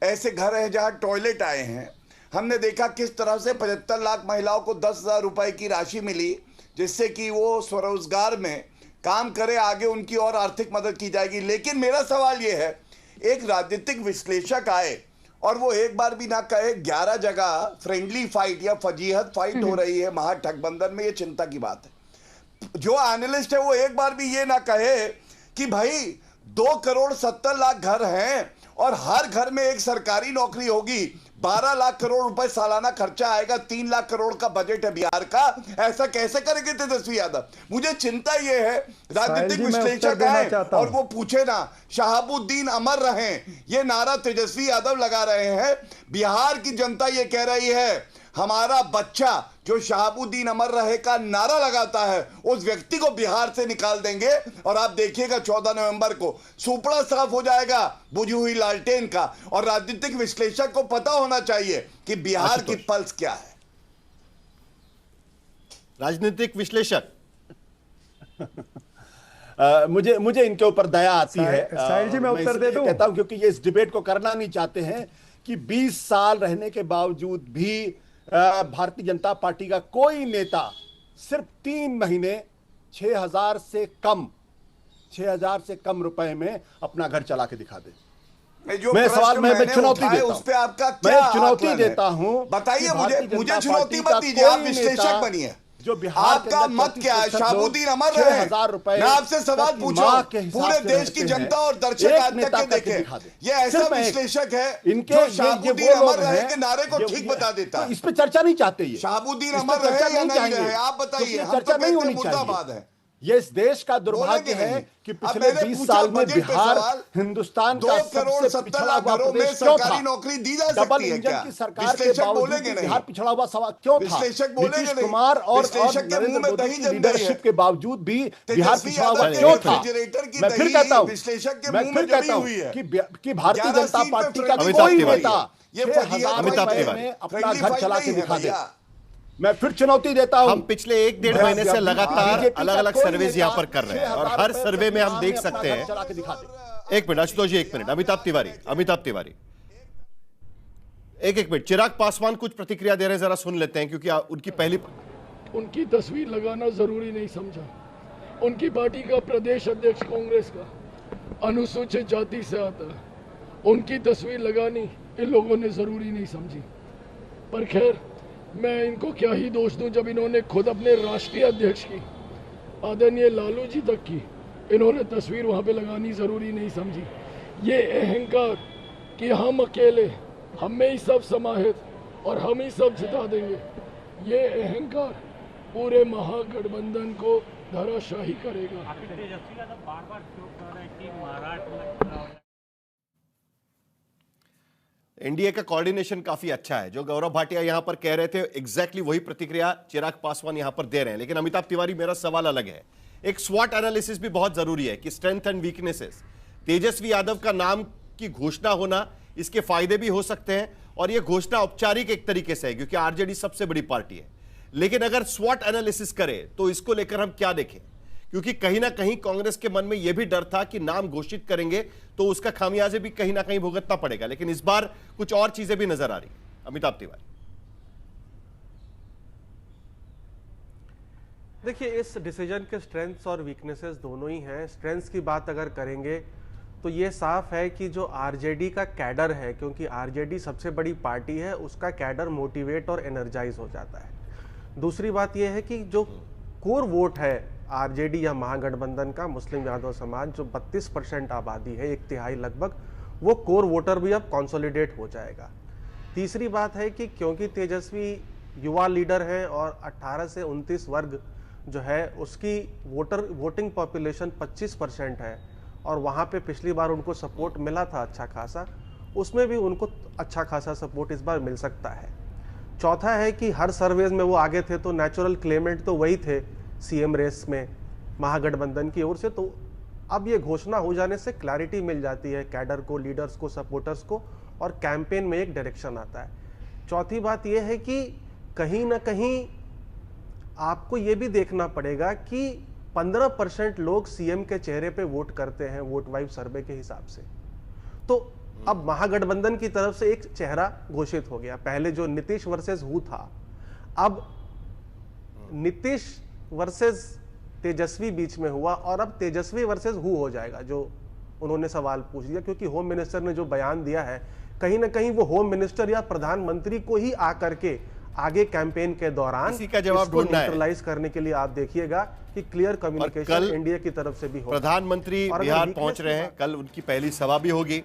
H: ऐसे घर हैं जहां टॉयलेट आए हैं। हमने देखा किस तरह से 75 लाख महिलाओं को 10,000 रुपए की राशि मिली, जिससे कि वो स्वरोजगार में काम करे, आगे उनकी और आर्थिक मदद की जाएगी। लेकिन मेरा सवाल ये है, एक राजनीतिक विश्लेषक आए और वो एक बार भी ना कहे 11 जगह फ्रेंडली फाइट या फजीहत फाइट हो रही है महागठबंधन में, ये चिंता की बात है। जो एनालिस्ट है वो एक बार भी ये ना कहे कि भाई 2,70,00,000 घर हैं और हर घर में एक सरकारी नौकरी होगी, 12 लाख करोड़ रुपए सालाना खर्चा आएगा, 3 लाख करोड़ का बजट है बिहार का। ऐसा कैसे करेंगे तेजस्वी यादव? मुझे चिंता यह है, राजनीतिक विश्लेषक आए और वो पूछे ना शहाबुद्दीन अमर रहें, ये नारा तेजस्वी यादव लगा रहे हैं। बिहार की जनता ये कह रही है, हमारा बच्चा जो शहाबुद्दीन अमर रहे का नारा लगाता है उस व्यक्ति को बिहार से निकाल देंगे और आप देखिएगा 14 नवंबर को सुपड़ा साफ हो जाएगा बुझी हुई लालटेन का। और राजनीतिक विश्लेषक को पता होना चाहिए कि बिहार की पल्स क्या है।
A: राजनीतिक विश्लेषक
L: मुझे इनके ऊपर दया आती है।
I: साहिल जी मैं उत्तर दे दूं?
L: कहता हूं क्योंकि ये इस डिबेट को करना नहीं चाहते हैं कि 20 साल रहने के बावजूद भी भारतीय जनता पार्टी का कोई नेता सिर्फ 3 महीने 6,000 से कम रुपए में अपना घर चला के दिखा दे। मैं सवाल मैं चुनौती देता हूं,
H: उस पे आपका क्या
L: मैं चुनौती देता हूं।
H: बताइए मुझे चुनौती मत दीजिए, आप विश्लेषक बनिए।
L: जो बिहार
H: आपका मत क्या है? शहाबुद्दीन अमर रहे।
L: 6,000 रुपए
H: मैं आपसे सवाल पूछूं, पूरे देश की जनता और दर्शक आज तक के देखें, ये ऐसा विश्लेषक है जो शहाबुद्दीन अमर रहे के नारे को ठीक बता देता है।
L: इस पे चर्चा नहीं चाहते। ये
H: शहाबुद्दीन अमर रहे या नहीं रहे, आप बताइए।
L: चर्चा नहीं होनी चाहिए। ये इस देश का दुर्भाग्य है कि पिछले 20 साल में बिहार हिंदुस्तान का सबसे पिछड़ा हुआ प्रदेश क्यों था?
H: नौकरी दी जा
L: डबल
H: सकती है
L: इंजन
H: क्या?
L: की सरकार के बावजूद बिहार पिछड़ा हुआ सवाल क्यों था? नीतीश कुमार और नरेंद्र मोदी की लीडरशिप के बावजूद भी बिहार पिछड़ा हुआ क्यों था? मैं फिर कहता हूं कि भारतीय जनता पार्टी का कोई नेता 6,000 रुपए में अपना घर चला के दिखा दे। मैं फिर चुनौती देता हूं।
A: हम पिछले 1-1.5 महीने से लगातार अलग अलग सर्वेज यहां पर कर रहे हैं और हर सर्वे में हम देख सकते हैं। एक मिनट आशुतोष जी, 1 मिनट। अमिताभ तिवारी एक मिनट। चिराग पासवान कुछ प्रतिक्रिया दे रहे हैं, जरा सुन लेते हैं क्योंकि
M: उनकी तस्वीर लगाना जरूरी नहीं समझा। उनकी पार्टी का प्रदेश अध्यक्ष कांग्रेस का अनुसूचित जाति से आता है, उनकी तस्वीर लगानी इन लोगों ने जरूरी नहीं समझी। पर खैर मैं इनको क्या ही दोष दूं जब इन्होंने खुद अपने राष्ट्रीय अध्यक्ष की आदरणीय लालू जी तक की इन्होंने तस्वीर वहां पे लगानी जरूरी नहीं समझी। ये अहंकार कि हम अकेले, हम में ही सब समाहित और हम ही सब जिता देंगे, ये अहंकार पूरे महागठबंधन को धराशाही करेगा।
A: एनडीए का कोऑर्डिनेशन काफी अच्छा है। जो गौरव भाटिया यहां पर कह रहे थे एग्जैक्टली वही प्रतिक्रिया चिराग पासवान यहां पर दे रहे हैं। लेकिन अमिताभ तिवारी, मेरा सवाल अलग है। एक स्वॉट एनालिसिस भी बहुत जरूरी है कि strength and weaknesses. Tejashwi Yadav का नाम की घोषणा होना, इसके फायदे भी हो सकते हैं और यह घोषणा औपचारिक एक तरीके से है क्योंकि आरजेडी सबसे बड़ी पार्टी है। लेकिन अगर स्वॉट एनालिसिस करें तो इसको लेकर हम क्या देखें? क्योंकि कहीं ना कहीं कांग्रेस के मन में यह भी डर था कि नाम घोषित करेंगे तो उसका खामियाजे भी कहीं ना कहीं भुगतना पड़ेगा। लेकिन इस बार कुछ और चीजें भी नजर आ रही हैं। अमिताभ तिवारी,
N: देखिए इस डिसीजन के स्ट्रेंथ्स और वीकनेसेस दोनों ही हैं। स्ट्रेंथ्स की बात अगर करेंगे तो ये साफ है कि जो आरजेडी का कैडर है, क्योंकि आरजेडी सबसे बड़ी पार्टी है, उसका कैडर मोटिवेट और एनर्जाइज हो जाता है। दूसरी बात यह है कि जो कोर वोट है आरजेडी या महागठबंधन का, मुस्लिम यादव समाज जो 32% आबादी है, 1/3 लगभग, वो कोर वोटर भी अब कंसोलिडेट हो जाएगा। तीसरी बात है कि क्योंकि तेजस्वी युवा लीडर हैं और 18 से 29 वर्ग जो है उसकी वोटिंग पॉपुलेशन 25% है और वहाँ पे पिछली बार उनको सपोर्ट मिला था अच्छा खासा, उसमें भी उनको अच्छा खासा सपोर्ट इस बार मिल सकता है। चौथा है कि हर सर्वेज में वो आगे थे तो नेचुरल क्लेमेंट तो वही थे सीएम रेस में महागठबंधन की ओर से। तो अब ये घोषणा हो जाने से क्लैरिटी मिल जाती है कैडर को, लीडर्स को, सपोर्टर्स को, और कैंपेन में एक डायरेक्शन आता है। चौथी बात यह है कि कहीं ना कहीं आपको ये भी देखना पड़ेगा कि 15% लोग सीएम के चेहरे पे वोट करते हैं वोट वाइब सर्वे के हिसाब से। तो अब महागठबंधन की तरफ से एक चेहरा घोषित हो गया। पहले जो नीतीश वर्सेस हु था, अब नीतीश वर्सेस तेजस्वी बीच में हुआ और अब तेजस्वी वर्सेस हु हो जाएगा, जो उन्होंने सवाल पूछ दिया। क्योंकि होम मिनिस्टर ने जो बयान दिया है, कहीं ना कहीं वो होम मिनिस्टर या प्रधानमंत्री को ही आकर के आगे कैंपेन के दौरान
A: इसी का जवाब ढूंढना है।
N: न्यूट्रलाइज करने के लिए आप देखिएगा कि क्लियर कम्युनिकेशन इंडिया की तरफ से भी होगा।
A: प्रधानमंत्री बिहार पहुंच रहे हैं, कल उनकी पहली सभा भी होगी।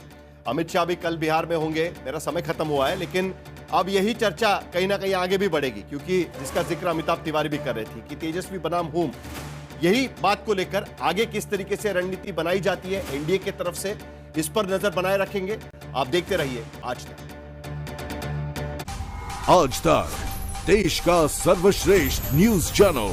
A: अमित शाह भी कल बिहार में होंगे। मेरा समय खत्म हुआ है, लेकिन अब यही चर्चा कहीं ना कहीं आगे भी बढ़ेगी, क्योंकि जिसका जिक्र अमिताभ तिवारी भी कर रहे थे कि तेजस्वी बनाम हुम, यही बात को लेकर आगे किस तरीके से रणनीति बनाई जाती है एनडीए की तरफ से, इस पर नजर बनाए रखेंगे। आप देखते रहिए आज तक।
O: आज तक देश का सर्वश्रेष्ठ न्यूज चैनल।